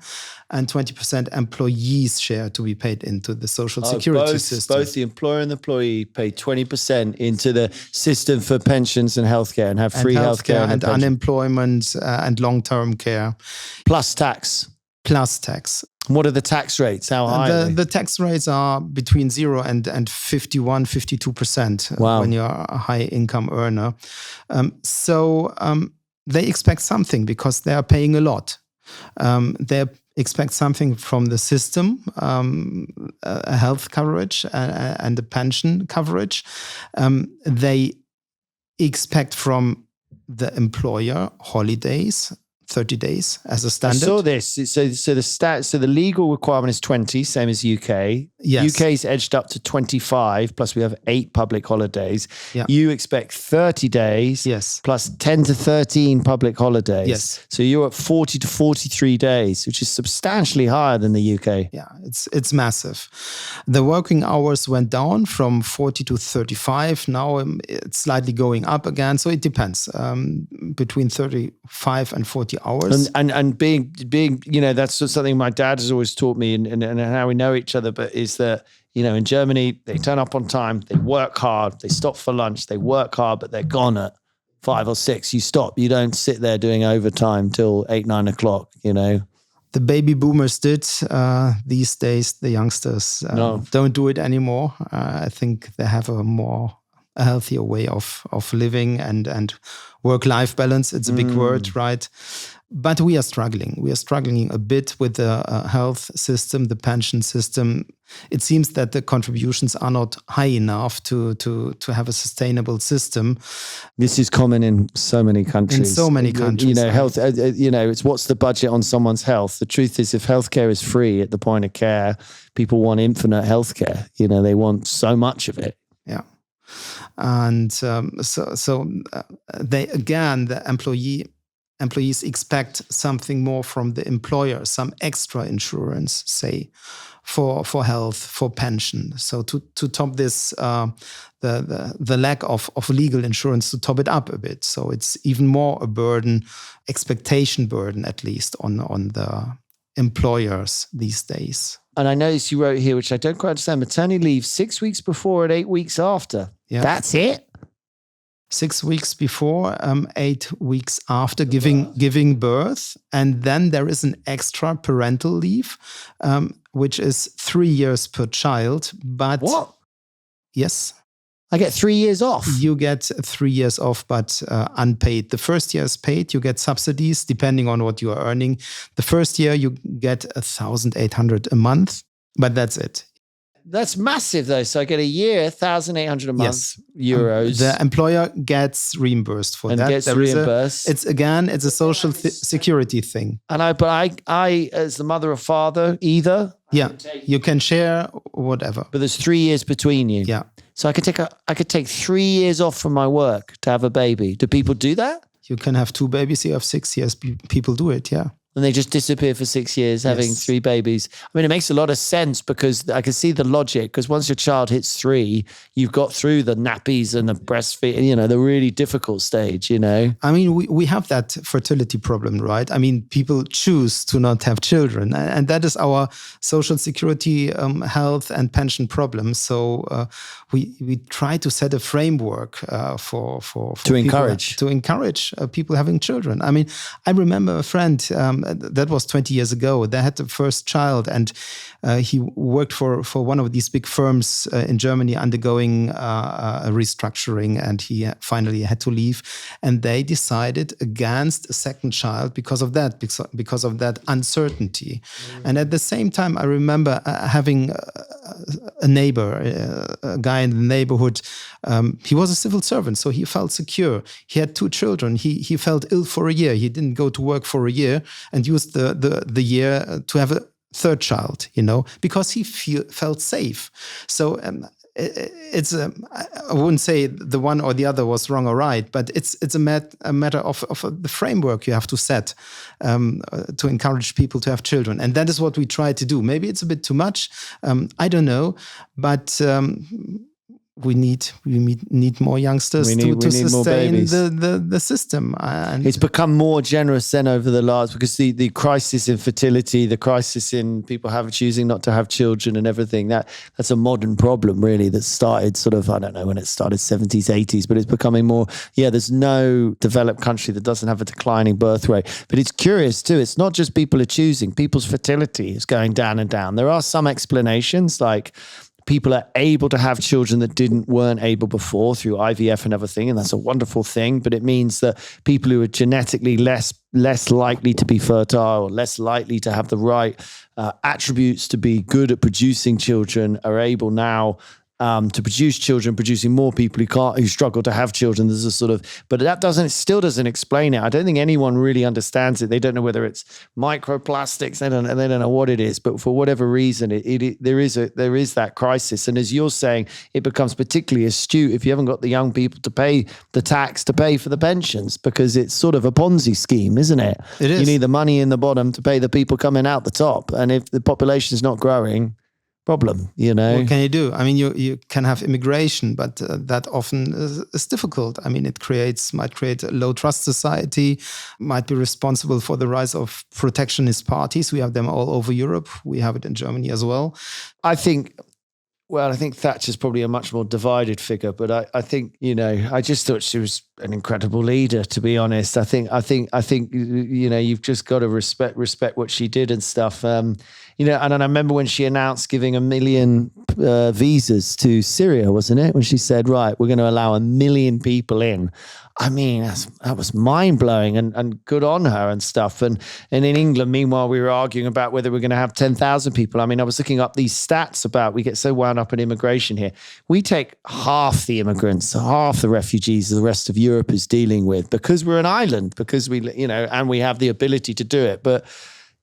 and 20% employees share to be paid into the social security system. Both the employer and the employee pay 20% into the system for pensions and healthcare, and have free healthcare and unemployment and long-term care. Plus tax. What are the tax rates? How high are they? The tax rates are between 0 and 51-52% when you're a high income earner. So they expect something because they are paying a lot. They expect something from the system, a health coverage and a pension coverage. They expect from the employer holidays, 30 days as a standard. I saw this. So the legal requirement is 20, same as UK. Yes. UK's edged up to 25, plus we have 8 public holidays. Yeah. You expect 30 days, yes, plus 10 to 13 public holidays. Yes. So you're at 40 to 43 days, which is substantially higher than the UK. Yeah, it's massive. The working hours went down from 40 to 35. Now it's slightly going up again. So it depends, between 35 and 40 hours. And being that's something my dad has always taught me, and how we know each other, but is that, in Germany, they turn up on time, they work hard, they stop for lunch, they work hard, but they're gone at 5 or 6. You stop. You don't sit there doing overtime till 8, 9 o'clock, The baby boomers did. These days, the youngsters don't do it anymore. I think they have a healthier way of living and work-life balance. It's a big word, right? But we are struggling. We are struggling a bit with the health system, the pension system. It seems that the contributions are not high enough to have a sustainable system. This is common in so many countries. In so many countries. Health, it's what's the budget on someone's health? The truth is, if healthcare is free at the point of care, people want infinite healthcare. They want so much of it. Yeah. And the employees expect something more from the employer, some extra insurance, say, for health, for pension. So to top this, the lack of legal insurance, to top it up a bit. So it's even more a burden, expectation burden, at least on the employers these days. And I noticed you wrote here, which I don't quite understand, maternity leave 6 weeks before and 8 weeks after. Yeah. That's it? 6 weeks before, 8 weeks after giving birth. And then there is an extra parental leave, which is 3 years per child. But what? Yes. I get 3 years off. You get 3 years off, but unpaid. The first year is paid. You get subsidies depending on what you are earning. The first year you get 1,800 a month, but that's it. That's massive, though. So I get a year, 1,800 a month, yes. euros. The employer gets reimbursed for and that. Gets reimbursed. It's a social security thing. And I, as the mother or father, either. Yeah, you can share whatever. But there's 3 years between you. Yeah. So I could take 3 years off from my work to have a baby. Do people do that? You can have 2 babies. You have 6 years. People do it. Yeah. And they just disappear for 6 years, having 3 babies. I mean, it makes a lot of sense because I can see the logic. Because once your child hits 3, you've got through the nappies and the breastfeeding, the really difficult stage, I mean, we have that fertility problem, right? I mean, people choose to not have children. And that is our social security, health and pension problem. So we try to set a framework for to encourage people having children. I mean, I remember a friend that was 20 years ago. They had the first child, and he worked for one of these big firms in Germany, undergoing a restructuring, and he finally had to leave. And they decided against a second child because of that uncertainty. And at the same time, I remember having a neighbor, a guy in the neighborhood. He was a civil servant, so he felt secure. He had 2 children. He felt ill for a year. He didn't go to work for a year and used the year to have a 3rd child, because he felt safe. So it's I wouldn't say the one or the other was wrong or right, but it's a matter of the framework you have to set to encourage people to have children, and that is what we try to do. Maybe it's a bit too much. I don't know, but. We need more youngsters to sustain the system. And it's become more generous then over the last, because the crisis in fertility, the crisis in people choosing not to have children and everything, that's a modern problem really that started sort of, I don't know when it started, 70s, 80s, but it's becoming more, there's no developed country that doesn't have a declining birth rate. But it's curious too, it's not just people are choosing, people's fertility is going down and down. There are some explanations, like people are able to have children that weren't able before through IVF and everything, and that's a wonderful thing. But it means that people who are genetically less likely to be fertile, or less likely to have the right attributes to be good at producing children, are able now to produce children, producing more people who struggle to have children. There's a sort of, but that still doesn't explain it. I don't think anyone really understands it. They don't know whether it's microplastics. They don't know what it is. But for whatever reason, there is that crisis. And as you're saying, it becomes particularly astute if you haven't got the young people to pay the tax to pay for the pensions, because it's sort of a Ponzi scheme, isn't it? It is. You need the money in the bottom to pay the people coming out the top, and if the population is not growing. Problem, What can you do? I mean, you can have immigration, but that often is difficult. I mean, might create a low trust society, might be responsible for the rise of protectionist parties. We have them all over Europe. We have it in Germany as well. I think Thatcher's probably a much more divided figure, but I think, I just thought she was an incredible leader, to be honest. I think, you've just got to respect what she did and stuff. And I remember when she announced giving 1 million visas to Syria, wasn't it? When she said, right, we're going to allow 1 million people in. I mean, that was mind-blowing and good on her and stuff. And in England, meanwhile, we were arguing about whether we're going to have 10,000 people. I mean, I was looking up these stats about, we get so wound up in immigration here. We take half the immigrants, half the refugees the rest of Europe is dealing with, because we're an island, because and we have the ability to do it. But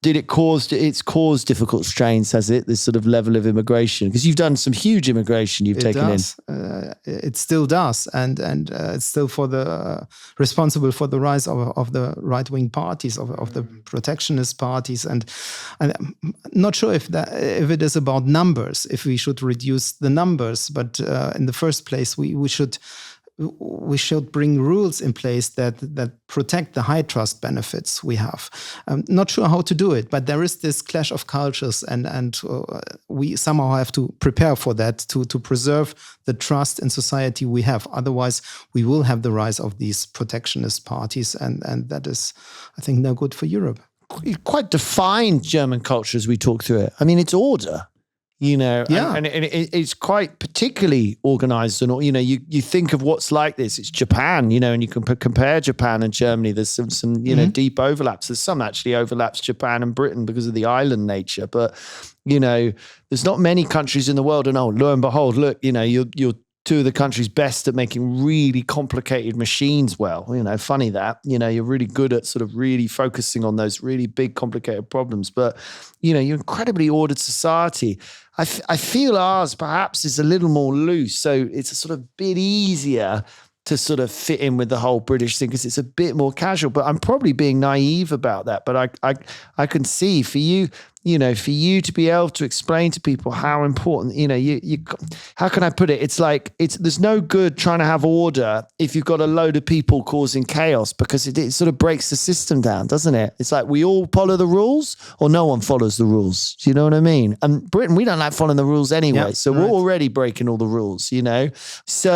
it's caused difficult strains, has it, this sort of level of immigration? Because you've done some huge immigration you've taken in. It still does. And it's still responsible for the rise of the right-wing parties, of the protectionist parties. And I'm not sure if it is about numbers, if we should reduce the numbers. But in the first place, we should bring rules in place that protect the high trust benefits we have. I'm not sure how to do it, but there is this clash of cultures, and we somehow have to prepare for that to preserve the trust in society we have. Otherwise, we will have the rise of these protectionist parties, and that is, I think, no good for Europe. Quite defined German culture as we talk through it. I mean, it's order. And it's quite particularly organized. And, you think of what's like this, it's Japan, and you can compare Japan and Germany. There's some deep overlaps. There's some actually overlaps Japan and Britain because of the island nature. But, there's not many countries in the world. And lo and behold, look, you're 2 of the countries best at making really complicated machines well. Funny that, you're really good at sort of really focusing on those really big, complicated problems. But, you're incredibly ordered society. I feel ours perhaps is a little more loose. So it's a sort of bit easier to sort of fit in with the whole British thing because it's a bit more casual. But I'm probably being naive about that. But I can see for you, for you to be able to explain to people how important, you how can I put it? It's like, there's no good trying to have order if you've got a load of people causing chaos, because it sort of breaks the system down, doesn't it? It's like we all follow the rules or no one follows the rules. Do you know what I mean? And Britain, we don't like following the rules anyway. So we're already breaking all the rules, So,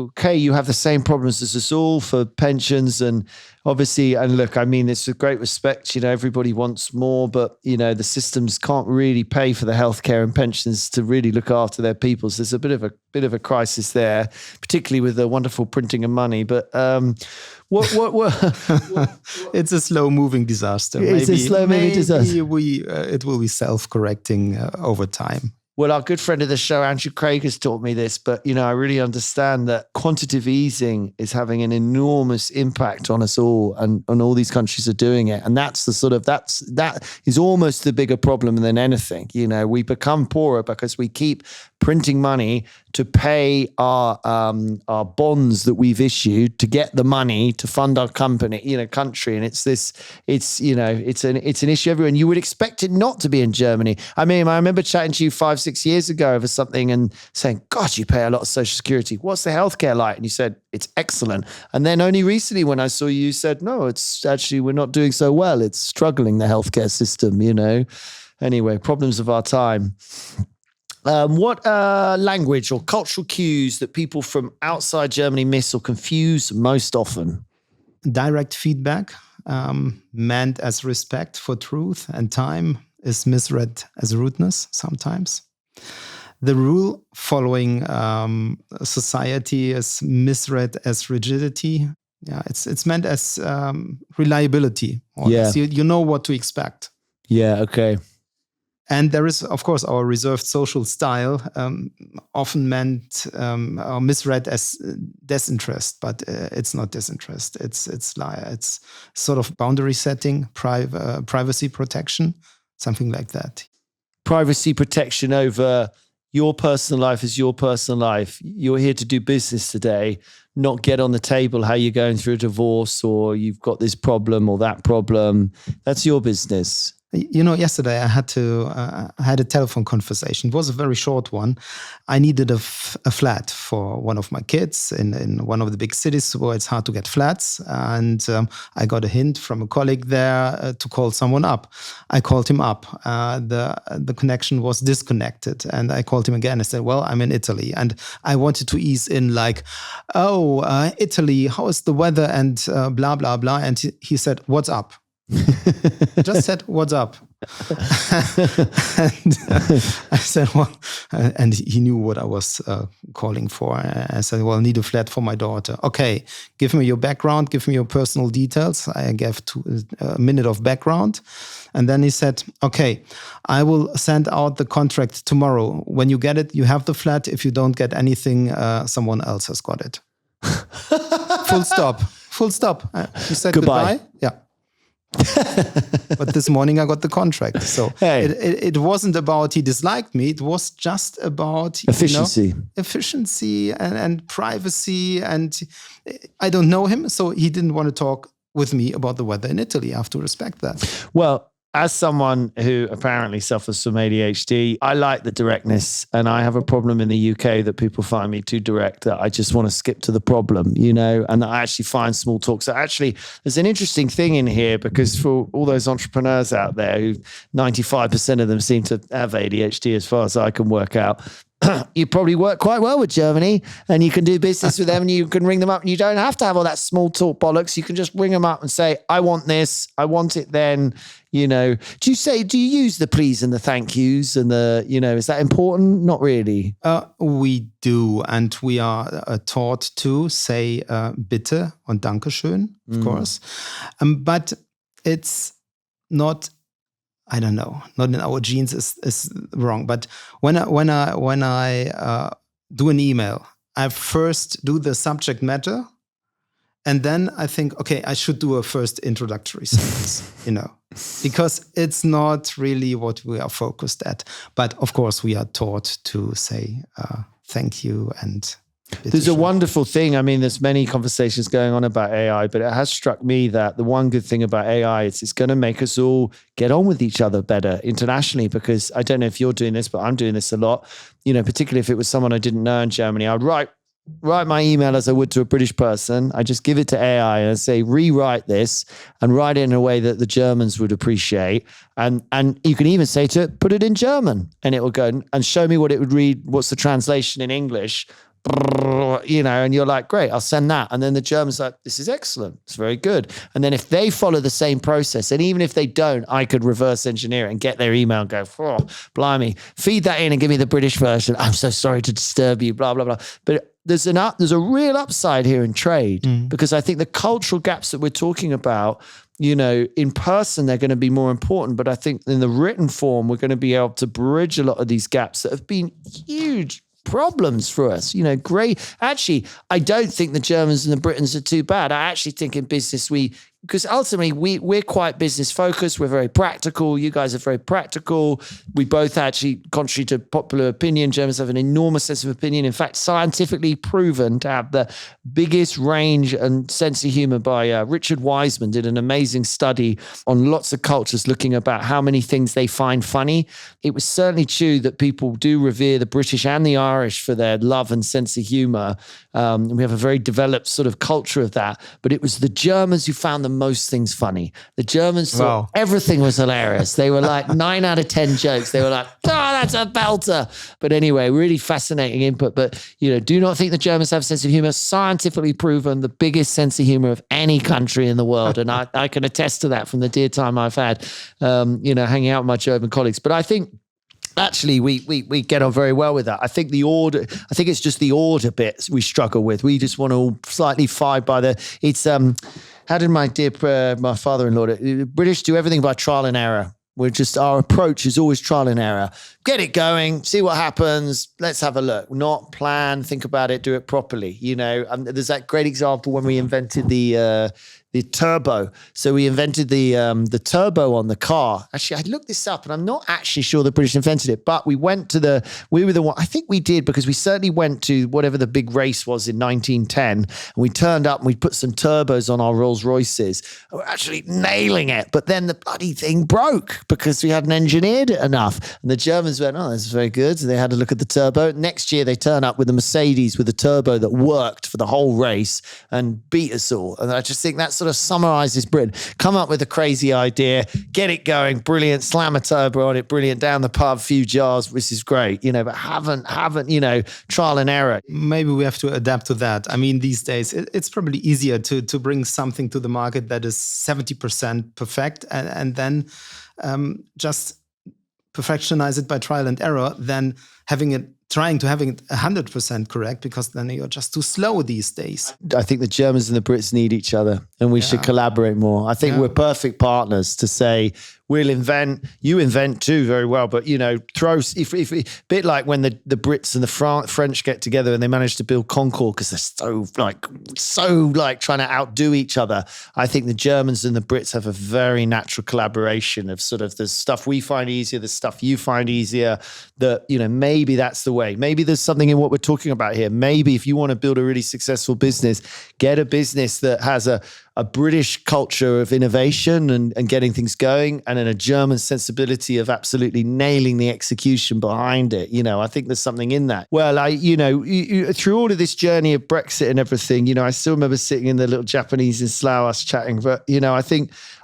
okay, you have the same problems as us all for pensions and obviously, and look, I mean, it's with great respect, everybody wants more, but, the systems can't really pay for the healthcare and pensions to really look after their people. So there's a bit of a crisis there, particularly with the wonderful printing of money. But what it's a slow-moving disaster. It's a slow-moving disaster. It will be self-correcting over time. Well, our good friend of the show, Andrew Craig, has taught me this, but, I really understand that quantitative easing is having an enormous impact on us all, and all these countries are doing it. And that's that is almost the bigger problem than anything. We become poorer because we keep printing money to pay our bonds that we've issued to get the money to fund our country. And it's an issue everywhere. And you would expect it not to be in Germany. I mean, I remember chatting to you 5-6 years ago over something and saying, "God, you pay a lot of Social Security. What's the healthcare like?" And you said, "It's excellent." And then only recently when I saw you said, "No, it's actually, we're not doing so well. It's struggling, the healthcare system, Anyway, problems of our time. What language or cultural cues that people from outside Germany miss or confuse most often? Direct feedback, meant as respect for truth and time, is misread as rudeness sometimes. The rule-following society is misread as rigidity. Yeah, it's meant as reliability. Yeah. You know what to expect. Yeah, okay. And there is, of course, our reserved social style, often meant or misread as disinterest, but it's not disinterest. It's sort of boundary setting, privacy protection, something like that. Privacy protection over your personal life is your personal life. You're here to do business today, not get on the table how you're going through a divorce or you've got this problem or that problem. That's your business. Yesterday I had a telephone conversation. It was a very short one. I needed a flat for one of my kids in one of the big cities where it's hard to get flats. And I got a hint from a colleague there to call someone up. I called him up. The connection was disconnected. And I called him again. I said, "Well, I'm in Italy." And I wanted to ease in like, Italy, how is the weather? And blah, blah, blah. And he said, "What's up?" Just said, "What's up?" And I said, "Well," and he knew what I was calling for. I said, "Well, I need a flat for my daughter." "Okay, give me your background, give me your personal details." I gave a minute of background. And then he said, "Okay, I will send out the contract tomorrow. When you get it, you have the flat. If you don't get anything, someone else has got it." Full stop. Full stop. He said goodbye. Yeah. But this morning I got the contract. So it wasn't about he disliked me. It was just about efficiency and privacy. And I don't know him, so he didn't want to talk with me about the weather in Italy. I have to respect that. Well, as someone who apparently suffers from ADHD, I like the directness, and I have a problem in the UK that people find me too direct, that I just want to skip to the problem, and I actually find small talk. So actually, there's an interesting thing in here, because for all those entrepreneurs out there, who 95% of them seem to have ADHD as far as I can work out, you probably work quite well with Germany, and you can do business with them, and you can ring them up, and you don't have to have all that small talk bollocks. You can just ring them up and say, "I want this, I want it then." Do you use the please and the thank yous and is that important? Not really. We do, and we are taught to say bitte und Dankeschön, of course. But it's not, I don't know, not in our genes is wrong. But when I do an email, I first do the subject matter, and then I think, okay, I should do a first introductory sentence, because it's not really what we are focused at. But of course, we are taught to say thank you and There's a wonderful thing. I mean, there's many conversations going on about AI, but it has struck me that the one good thing about AI is it's going to make us all get on with each other better internationally, because I don't know if you're doing this, but I'm doing this a lot, particularly if it was someone I didn't know in Germany. I'd write my email as I would to a British person. I just give it to AI and I say, rewrite this and write it in a way that the Germans would appreciate. And you can even say to it, put it in German, and it will go and show me what it would read. What's the translation in English? And you're like, great, I'll send that. And then the German's like, this is excellent. It's very good. And then if they follow the same process, and even if they don't, I could reverse engineer it and get their email and go, oh, blimey, feed that in and give me the British version. I'm so sorry to disturb you, blah, blah, blah. But there's a real upside here in trade, because I think the cultural gaps that we're talking about, in person, they're going to be more important. But I think in the written form, we're going to be able to bridge a lot of these gaps that have been huge problems for us. Great. Actually, I don't think the Germans and the Britons are too bad. I actually think in business, because ultimately we're quite business focused. We're very practical. You guys are very practical. We both actually, contrary to popular opinion, Germans have an enormous sense of opinion. In fact, scientifically proven to have the biggest range and sense of humor by Richard Wiseman did an amazing study on lots of cultures looking about how many things they find funny. It was certainly true that people do revere the British and the Irish for their love and sense of humor. We have a very developed sort of culture of that. But it was the Germans who found the most things funny. The Germans thought everything was hilarious. They were like 9 out of 10 jokes. They were like, oh, that's a belter. But anyway, really fascinating input. But, do not think the Germans have a sense of humor. Scientifically proven the biggest sense of humor of any country in the world. And I can attest to that from the dear time I've had, hanging out with my German colleagues. But I think actually, we get on very well with that. I think it's just the order bit we struggle with. We just want to slightly fight by it's how did my father-in-law do it? British do everything by trial and error. Our approach is always trial and error. Get it going, see what happens. Let's have a look. Not plan, think about it, do it properly. There's that great example when we invented the turbo. So we invented the turbo on the car. Actually, I looked this up and I'm not actually sure the British invented it, but we were the one, I think we did, because we certainly went to whatever the big race was in 1910 and we turned up and we put some turbos on our Rolls Royces. We were actually nailing it, but then the bloody thing broke because we hadn't engineered it enough. And the Germans went, oh, this is very good. So they had to look at the turbo. Next year they turn up with a Mercedes with a turbo that worked for the whole race and beat us all. And I just think that's sort of summarizes Britain. Come up with a crazy idea, get it going, brilliant, slam a turbo on it, brilliant, down the pub, few jars, which is great, but haven't, trial and error. Maybe we have to adapt to that. I mean, these days, it's probably easier to bring something to the market that is 70% perfect and then just perfectionize it by trial and error than trying to having it 100% correct, because then you're just too slow these days. I think the Germans and the Brits need each other and we should collaborate more. I think we're perfect partners to say, you invent too very well, but bit like when the Brits and the French get together and they manage to build Concorde because they're so trying to outdo each other. I think the Germans and the Brits have a very natural collaboration of sort of the stuff we find easier, the stuff you find easier, that, maybe that's the way. Maybe there's something in what we're talking about here. Maybe if you want to build a really successful business, get a business that has a British culture of innovation and getting things going, and then a German sensibility of absolutely nailing the execution behind it. I think there's something in that. Well, through all of this journey of Brexit and everything, I still remember sitting in the little Japanese in Slough, us chatting. But,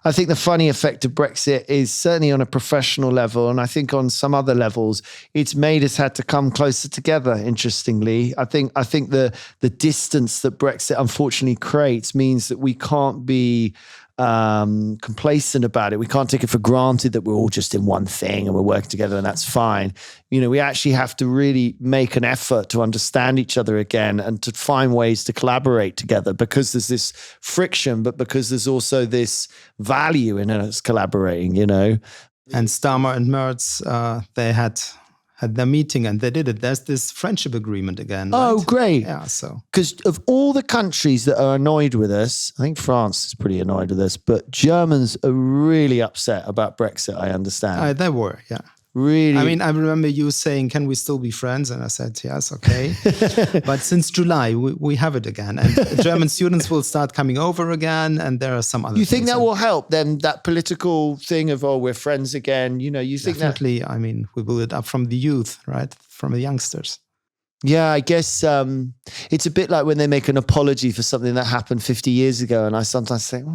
I think the funny effect of Brexit is certainly on a professional level, and I think on some other levels, it's made us had to come closer together. Interestingly, I think the distance that Brexit unfortunately creates means that we can't be complacent about it. We can't take it for granted that we're all just in one thing and we're working together and that's fine. We actually have to really make an effort to understand each other again and to find ways to collaborate together, because there's this friction, but because there's also this value in us collaborating, And Starmer and Merz, they had their meeting and they did it. There's this friendship agreement again. Right? Oh, great. Yeah, so. Because of all the countries that are annoyed with us, I think France is pretty annoyed with us, but Germans are really upset about Brexit, I understand. They were, yeah. Really? I mean, I remember you saying, can we still be friends? And I said, yes, okay. But since July, we have it again. And German students will start coming over again. And there are some other You think things. that will help them, that political thing of, oh, we're friends again? You think Definitely, that? I mean, we build it up from the youth, right? From the youngsters. Yeah, I guess it's a bit like when they make an apology for something that happened 50 years ago. And I sometimes think,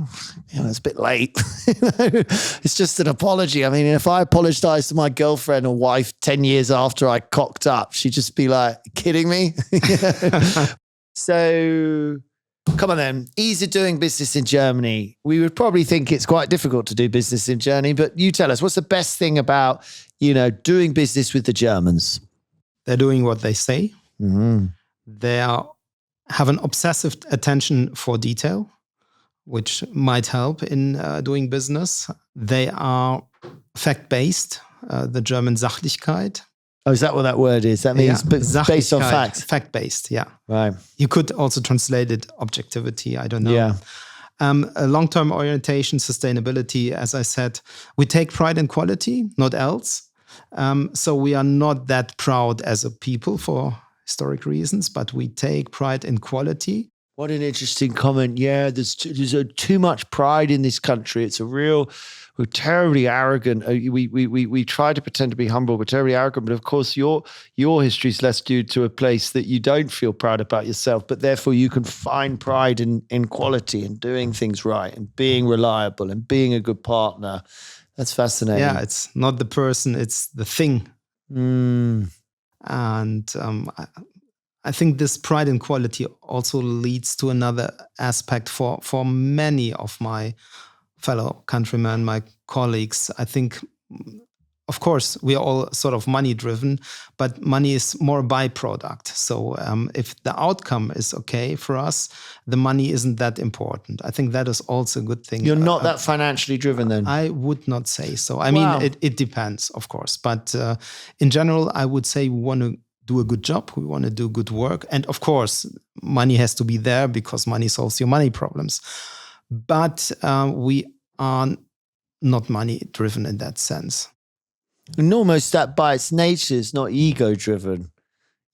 it's a bit late. It's just an apology. I mean, if I apologized to my girlfriend or wife 10 years after I cocked up, she'd just be like, kidding me? So come on then, ease of doing business in Germany. We would probably think it's quite difficult to do business in Germany, but you tell us, what's the best thing about, doing business with the Germans? They're doing what they say. Mm-hmm. They have an obsessive attention for detail, which might help in doing business. They are fact-based, the German Sachlichkeit. Oh, is that what that word is? That means based on facts? Fact-based, yeah. Right. You could also translate it objectivity, I don't know. Yeah. A long-term orientation, sustainability, as I said. We take pride in quality, not else. So we are not that proud as a people for historic reasons, but we take pride in quality. What an interesting comment. Yeah, there's too much pride in this country. We're terribly arrogant. We try to pretend to be humble. We're terribly arrogant. But of course, your history's led you to a place that you don't feel proud about yourself, but therefore you can find pride in quality and doing things right and being reliable and being a good partner. That's fascinating. Yeah, it's not the person, it's the thing. Mm. And I think this pride in quality also leads to another aspect for many of my fellow countrymen, my colleagues. I think, of course, we are all sort of money driven, but money is more a byproduct. So if the outcome is okay for us, the money isn't that important. I think that is also a good thing. You're not that financially driven then? I would not say so. I mean, it depends, of course. But in general, I would say we want to do a good job. We want to do good work. And of course, money has to be there because money solves your money problems. But we are not money driven in that sense. And almost that by its nature is not ego driven.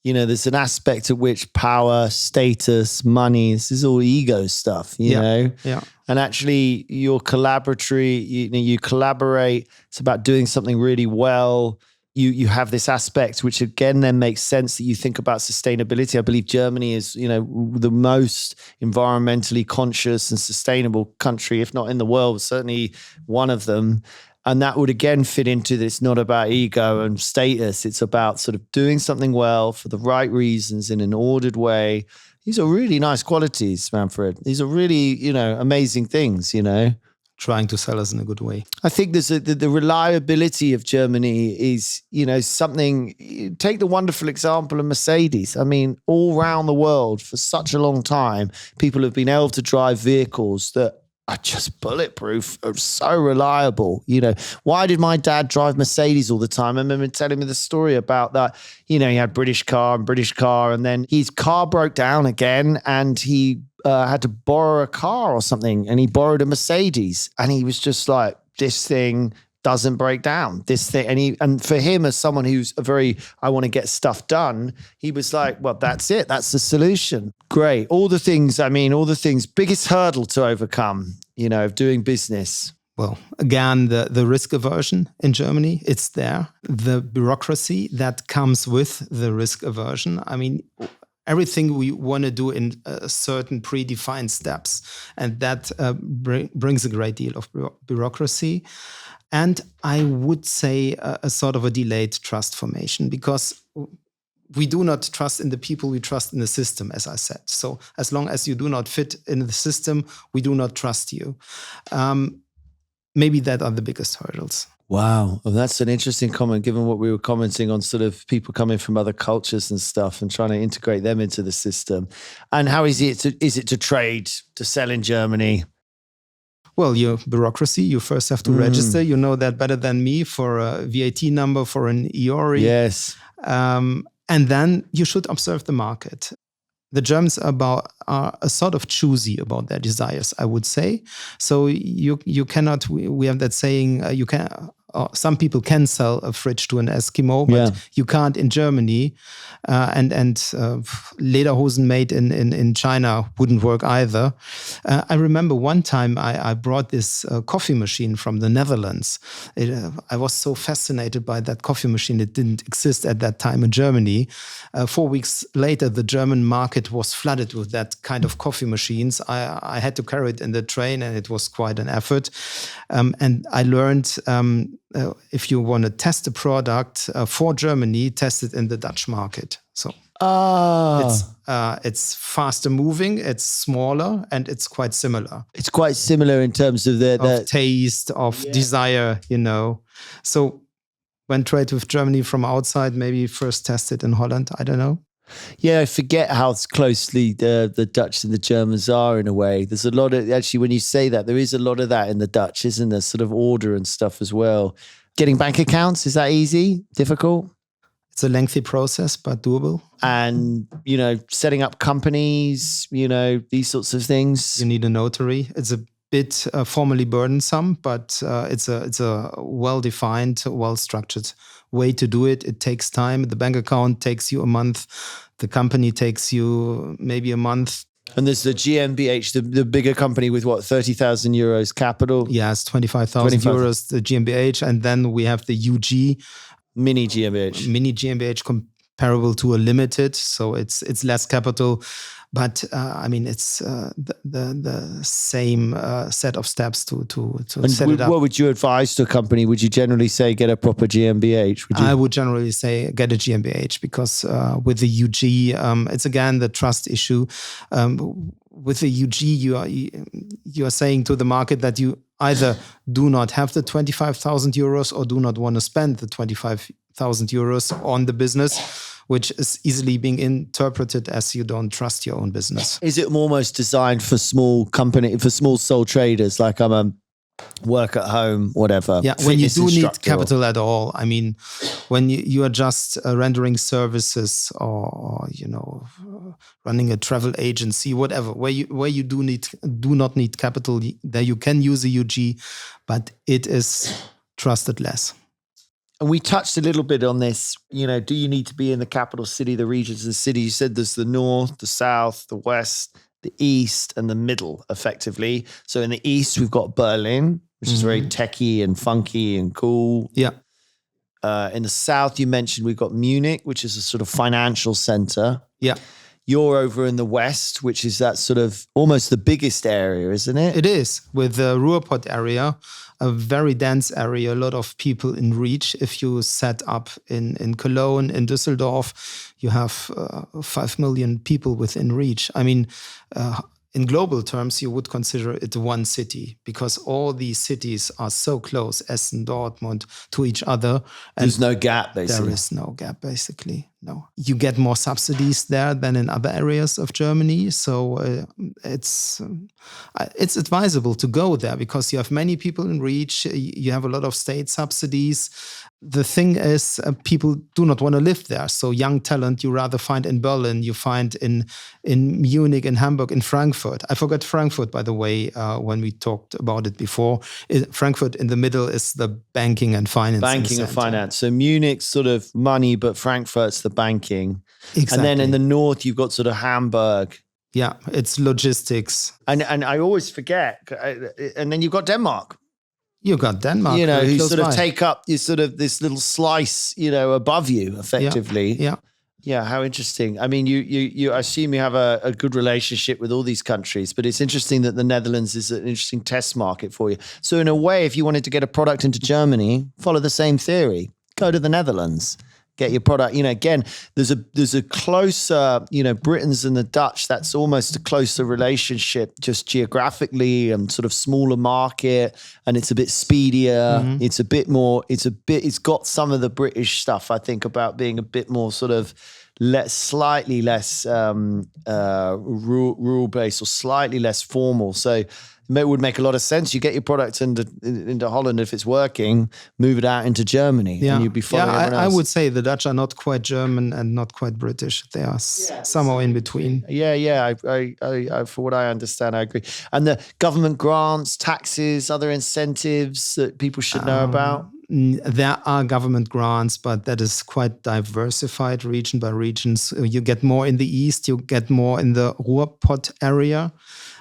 There's an aspect at which power, status, money, this is all ego stuff, you know? Yeah. And actually you're collaboratory, you collaborate. It's about doing something really well. You have this aspect, which again then makes sense that you think about sustainability. I believe Germany is, the most environmentally conscious and sustainable country, if not in the world, certainly one of them. And that would again fit into this, not about ego and status. It's about sort of doing something well for the right reasons in an ordered way. These are really nice qualities, Manfred. These are really, amazing things, Trying to sell us in a good way. I think there's the reliability of Germany is, something. Take the wonderful example of Mercedes. I mean, all around the world for such a long time, people have been able to drive vehicles that are just bulletproof, are so reliable. Why did my dad drive Mercedes all the time? I remember telling me the story about that. He had British car, and then his car broke down again, and he had to borrow a car or something, and he borrowed a Mercedes, and he was just like, this thing doesn't break down, this thing. And for him, as someone who's I want to get stuff done, he was like, well, that's it. That's the solution. Great. All the things, biggest hurdle to overcome, of doing business. Well, again, the risk aversion in Germany, it's there. The bureaucracy that comes with the risk aversion. I mean, everything we want to do in certain predefined steps. And that brings a great deal of bureaucracy. And I would say a sort of a delayed trust formation, because we do not trust in the people, we trust in the system, as I said. So as long as you do not fit in the system, we do not trust you. Maybe that are the biggest hurdles. Wow. Well, that's an interesting comment, given what we were commenting on sort of people coming from other cultures and stuff and trying to integrate them into the system. And how is it to trade, to sell in Germany? Well, your bureaucracy, you first have to register. You know that better than me, for a VAT number, for an EORI. Yes. And then you should observe the market. The Germans are a sort of choosy about their desires, I would say. So you cannot, we have that saying, some people can sell a fridge to an Eskimo, but you can't in Germany. And lederhosen made in China wouldn't work either. I remember one time I brought this coffee machine from the Netherlands. I was so fascinated by that coffee machine. It didn't exist at that time in Germany. 4 weeks later, the German market was flooded with that kind of coffee machines. I had to carry it in the train, and it was quite an effort. And I learned if you want to test a product for Germany, test it in the Dutch market. So it's faster moving, it's smaller, and it's quite similar. It's quite similar in terms of the taste, of desire, So when tried with Germany from outside, maybe first test it in Holland. I don't know. Yeah, I forget how closely the Dutch and the Germans are in a way. There's a lot of, actually, when you say that, there is a lot of that in the Dutch, isn't there? Sort of order and stuff as well. Getting bank accounts, is that easy? Difficult? It's a lengthy process, but doable. And, setting up companies, these sorts of things. You need a notary. It's a bit formally burdensome, but it's a well-defined, well-structured way to do it. It takes time. The bank account takes you a month. The company takes you maybe a month. And there's the GmbH, the bigger company with what, 30,000 euros capital? Yes, 25,000 euros, the GmbH. And then we have the UG. Mini GmbH. Mini GmbH comparable to a limited. So it's less capital. But it's the same set of steps to set it up. What would you advise to a company? Would you generally say get a proper GmbH? I would generally say get a GmbH because with the UG, it's again the trust issue. With the UG, you are saying to the market that you either do not have the 25,000 euros or do not want to spend the 25,000 euros on the business, which is easily being interpreted as you don't trust your own business. Is it almost designed for small sole traders, like I'm a work at home, whatever? Yeah, when you do need capital at all. I mean, when you are just rendering services or running a travel agency, whatever, where you do not need capital, there you can use a UG, but it is trusted less. And we touched a little bit on this, do you need to be in the capital city, the regions of the city? You said there's the north, the south, the west, the east, and the middle, effectively. So in the east, we've got Berlin, which is very techy and funky and cool. Yeah. In the south, you mentioned we've got Munich, which is a sort of financial center. Yeah. You're over in the west, which is that sort of almost the biggest area, isn't it? It is, with the Ruhrpott area, a very dense area, a lot of people in reach. If you set up in Cologne, in Düsseldorf, you have 5 million people within reach. I mean, in global terms, you would consider it one city because all these cities are so close, Essen, Dortmund, to each other. And there's no gap, basically. There is no gap, basically. No. You get more subsidies there than in other areas of Germany. So it's advisable to go there because you have many people in reach. You have a lot of state subsidies. The thing is, people do not want to live there. So young talent you rather find in Berlin, you find in Munich, in Hamburg, in Frankfurt. I forgot Frankfurt, by the way, when we talked about it before. Frankfurt in the middle is the banking and finance. Banking and finance. So Munich's sort of money, but Frankfurt's the banking. Exactly. And then in the north, you've got sort of Hamburg. Yeah, it's logistics. And I always forget. And then you've got Denmark. You got Denmark, who sort of take up this little slice, above you, effectively. Yeah. Yeah, how interesting. I mean, you I assume you have a good relationship with all these countries, but it's interesting that the Netherlands is an interesting test market for you. So in a way, if you wanted to get a product into Germany, follow the same theory. Go to the Netherlands. Get your product, again, there's a closer, Britons and the Dutch, that's almost a closer relationship just geographically and sort of smaller market, and it's a bit speedier. Mm-hmm. It's got some of the British stuff, I think, about being a bit more sort of slightly less rule-based or slightly less formal. So it would make a lot of sense. You get your product into Holland if it's working, move it out into Germany, and you'd be following everyone else. I would say the Dutch are not quite German and not quite British. They are somehow in between. Yeah. I for what I understand, I agree. And the government grants, taxes, other incentives that people should know about? There are government grants, but that is quite diversified region by region. So you get more in the east, you get more in the Ruhrpott area.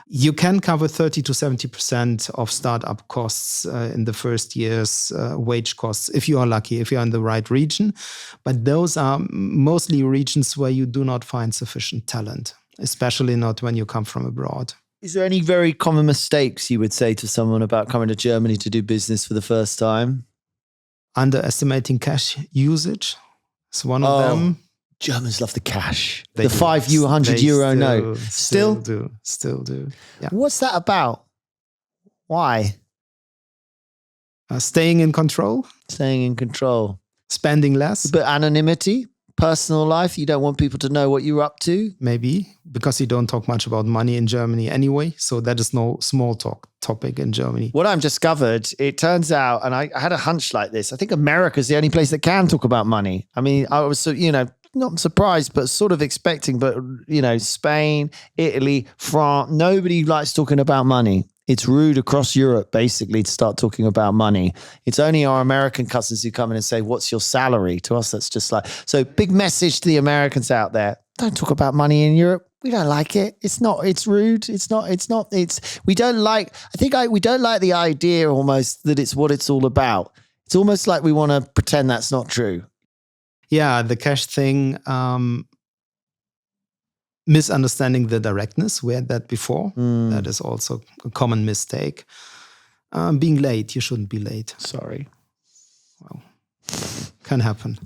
You can cover 30 to 70% of startup costs in the first year's wage costs, if you are lucky, if you're in the right region. But those are mostly regions where you do not find sufficient talent, especially not when you come from abroad. Is there any very common mistakes you would say to someone about coming to Germany to do business for the first time? Underestimating cash usage is one of them. Germans love the cash. They the do. 100 euro note. Still do. Yeah. What's that about? Why? Staying in control. Staying in control. Spending less. But anonymity, personal life, you don't want people to know what you're up to? Maybe, because you don't talk much about money in Germany anyway. So that is no small talk topic in Germany. What I've discovered, it turns out, and I had a hunch like this, I think America's the only place that can talk about money. I mean, I was, not surprised, but sort of expecting, but, Spain, Italy, France, nobody likes talking about money. It's rude across Europe, basically, to start talking about money. It's only our American cousins who come in and say, what's your salary? To us, that's just like, so big message to the Americans out there. Don't talk about money in Europe. We don't like it. It's rude. We don't like the idea almost that it's what it's all about. It's almost like we want to pretend that's not true. Yeah, the cash thing, misunderstanding the directness. We had that before. That is also a common mistake. Being late, you shouldn't be late. Sorry. Well, can happen.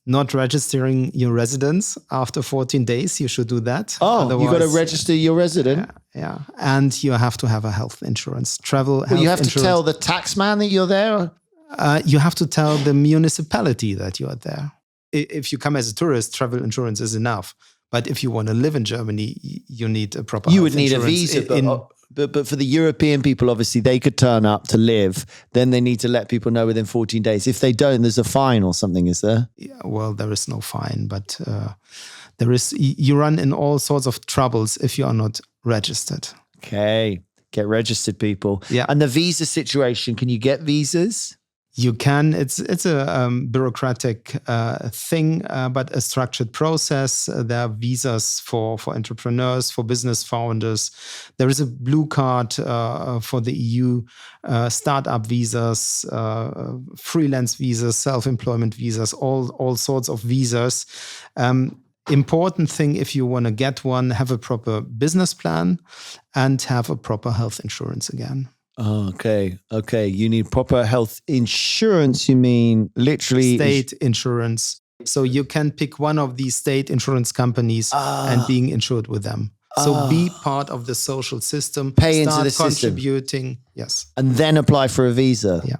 Not registering your residence after 14 days, you should do that. You got to register your resident? Yeah. And you have to have a health insurance, health you have insurance. To tell the tax man that you're there? You have to tell the municipality that you are there. If you come as a tourist, travel insurance is enough. But if you want to live in Germany, you need a proper. You would need a visa, but for the European people, obviously, they could turn up to live. Then they need to let people know within 14 days. If they don't, there's a fine or something, is there? Yeah, well, there is no fine, but there is. You run in all sorts of troubles if you are not registered. Okay, get registered, people. Yeah, and the visa situation. Can you get visas? You can. It's a bureaucratic thing, but a structured process. There are visas for entrepreneurs, for business founders. There is a blue card for the EU, startup visas, freelance visas, self-employment visas, all sorts of visas. Important thing, if you want to get one, have a proper business plan and have a proper health insurance again. Oh, okay. You need proper health insurance. You mean literally state insurance. So you can pick one of these state insurance companies and being insured with them. So be part of the social system. Pay into the contributing. System. Yes. And then apply for a visa. Yeah.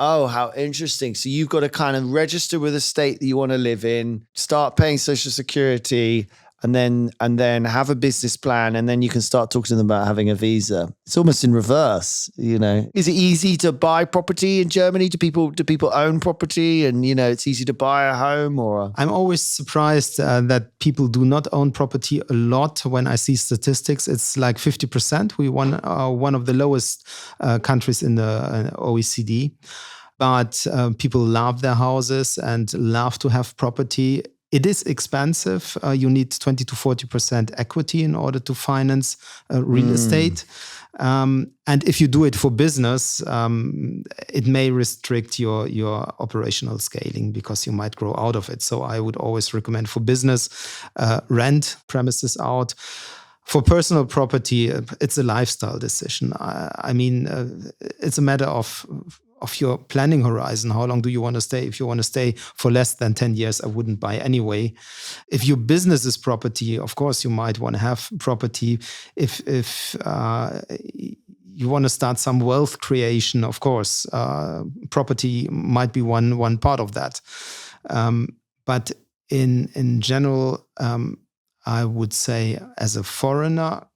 Oh, how interesting. So you've got to kind of register with a state that you want to live in, start paying Social Security, and then have a business plan, and then you can start talking to them about having a visa. It's almost in reverse, Is it easy to buy property in Germany? Do people own property, and it's easy to buy a home? Or I'm always surprised that people do not own property a lot. When I see statistics, it's like 50%. We are one of the lowest countries in the OECD, but people love their houses and love to have property. It is expensive. You need 20 to 40% equity in order to finance real estate. And if you do it for business, it may restrict your operational scaling because you might grow out of it. So I would always recommend for business, rent premises out. For personal property, it's a lifestyle decision. I mean, it's a matter of your planning horizon. How long do you want to stay? If you want to stay for less than 10 years, I wouldn't buy anyway. If your business is property, of course, you might want to have property. If you want to start some wealth creation, of course, property might be one part of that. But in general, I would say as a foreigner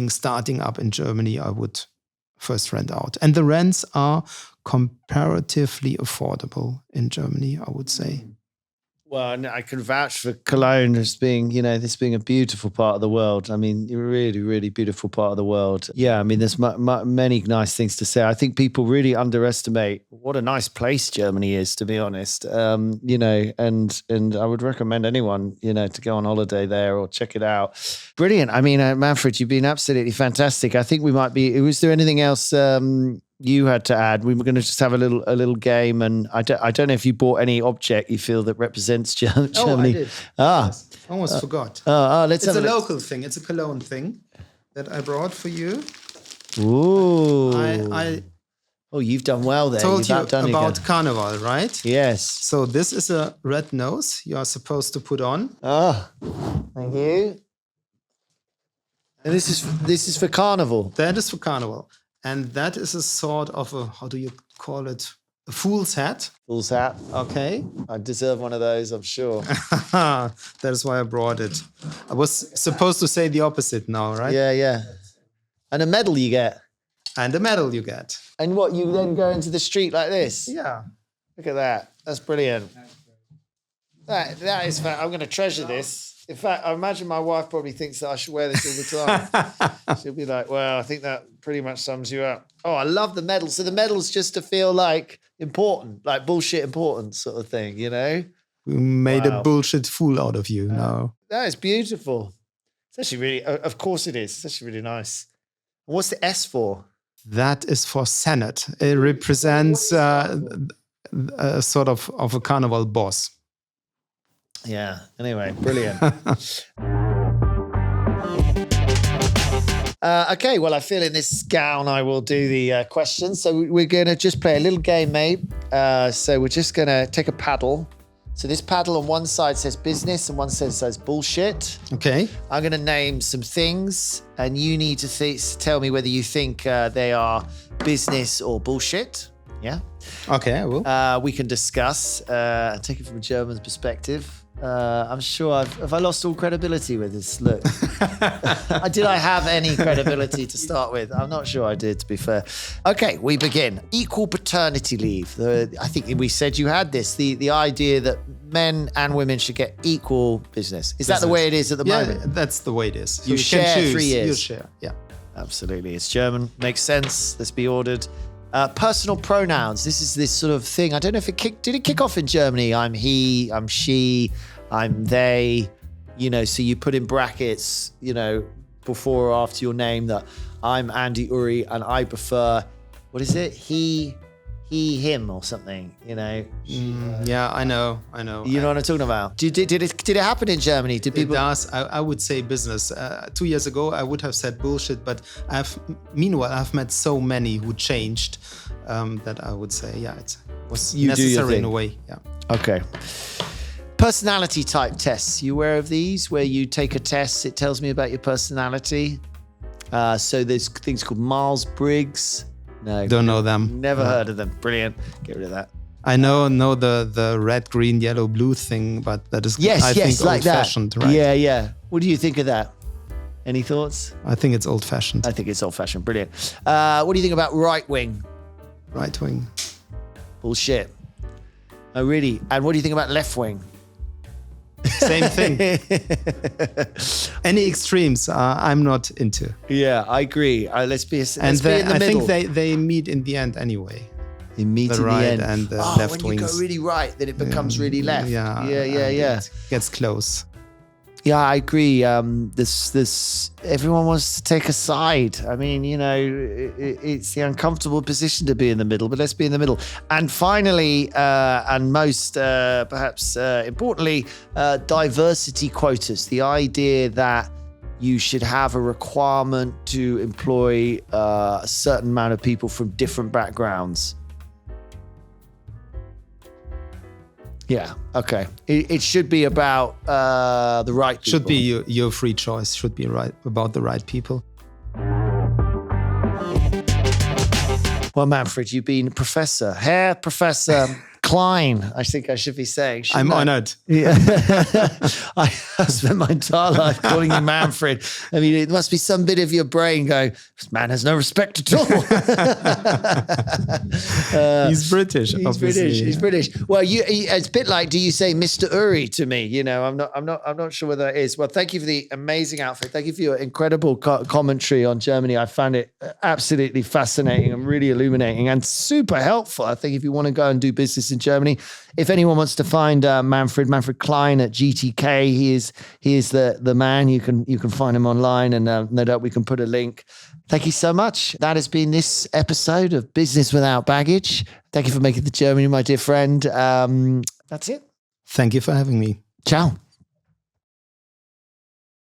starting up in Germany, I would first rent out. And the rents are comparatively affordable in Germany, I would say. Well, and I can vouch for Cologne as being, this being a beautiful part of the world. I mean, a really, really beautiful part of the world. Yeah, I mean, there's many nice things to say. I think people really underestimate what a nice place Germany is, to be honest. And I would recommend anyone, to go on holiday there or check it out. Brilliant. I mean, Manfred, you've been absolutely fantastic. I think we might be. Was there anything else you had to add? We were going to just have a little game, and I don't know if you bought any object you feel that represents Germany. Oh, I did. Yes. Almost forgot. Let's it's have a local thing. It's a Cologne thing that I brought for you. Ooh. I you've done well there. told You've you about Carnival, right? Yes. So this is a red nose you are supposed to put on. Thank you. And this is for Carnival. That is for Carnival. And that is a sort of how do you call it? A fool's hat. Fool's hat. Okay. I deserve one of those, I'm sure. That is why I brought it. I was supposed to say the opposite now, right? Yeah. And a medal you get. And a medal you get. And what, you then go into the street like this? Yeah. Look at that. That's brilliant. That is I'm going to treasure this. In fact, I imagine my wife probably thinks that I should wear this all the time. She'll be like, well, I think that pretty much sums you up. Oh, I love the medal. So the medal's just to feel like important, like bullshit important sort of thing, We made a bullshit fool out of you now. That is beautiful. It's actually really, of course it is. It's actually really nice. And what's the S for? That is for Senate. It represents a sort of a carnival boss. Yeah. Anyway, brilliant. Okay. Well, I feel in this gown I will do the questions. So we're going to just play a little game, mate. So we're just going to take a paddle. So this paddle on one side says business and one side says bullshit. Okay. I'm going to name some things and you need to tell me whether you think they are business or bullshit. Yeah. Okay, I will. We can discuss. Take it from a German's perspective. I'm sure have I lost all credibility with this? Look, did I have any credibility to start with? I'm not sure I did, to be fair. Okay, we begin. Equal paternity leave. I think we said you had this. The idea that men and women should get equal business. Is that the way it is at the moment? Yeah, that's the way it is. You share can choose. 3 years. You share, yeah. Absolutely. It's German. Makes sense. Let's be ordered. Personal pronouns. This is this sort of thing. I don't know if did it kick off in Germany? I'm he, I'm she, I'm they. So you put in brackets, before or after your name that I'm Andy Uri and I prefer, what is it? He, him or something, Yeah, I know. You know what I'm talking about? Did it happen in Germany? Did people? It does. I would say business. 2 years ago, I would have said bullshit, but meanwhile, I've met so many who changed that I would say, yeah, it was necessary in a way. Yeah. Okay. Personality type tests. You aware of these? Where you take a test, it tells me about your personality. So there's things called Myers-Briggs. No, don't know them. Never heard of them. Brilliant. Get rid of that. I know the red, green, yellow, blue thing, but that is I think like old-fashioned, right? Yeah. What do you think of that? Any thoughts? I think it's old-fashioned. I think it's old-fashioned. Brilliant. What do you think about right wing? Right wing. Bullshit. Oh, really? And what do you think about left wing? Same thing. Any extremes, I'm not into. Yeah, I agree. Let's be in the I middle. think they meet in the end anyway. They meet the in right the end. And the left wings. When you go really right, then it becomes really left. Yeah. It gets close. Yeah, I agree. This everyone wants to take a side. I mean, it's the uncomfortable position to be in the middle, but let's be in the middle. And finally, and most perhaps importantly, diversity quotas. The idea that you should have a requirement to employ a certain amount of people from different backgrounds. Yeah, okay. It should be about the right people. Should be your free choice. Should be right about the right people. Well, Manfred, you've been Professor Klein, I think I should be saying. I'm honored. Yeah. I spent my entire life calling you Manfred. I mean, it must be some bit of your brain going, this man has no respect at all. He's British, obviously. He's British. Well, it's a bit like, do you say Mr. Uri to me? You know, I'm not sure whether it is. Well, thank you for the amazing outfit. Thank you for your incredible commentary on Germany. I found it absolutely fascinating and really illuminating and super helpful. I think if you want to go and do business in Germany, if anyone wants to find Manfred Klein at GTK, he is the man. You can find him online, and no doubt we can put a link. Thank you so much. That has been this episode of Business Without Baggage. Thank you for making the journey, my dear friend. That's it. Thank you for having me. Ciao.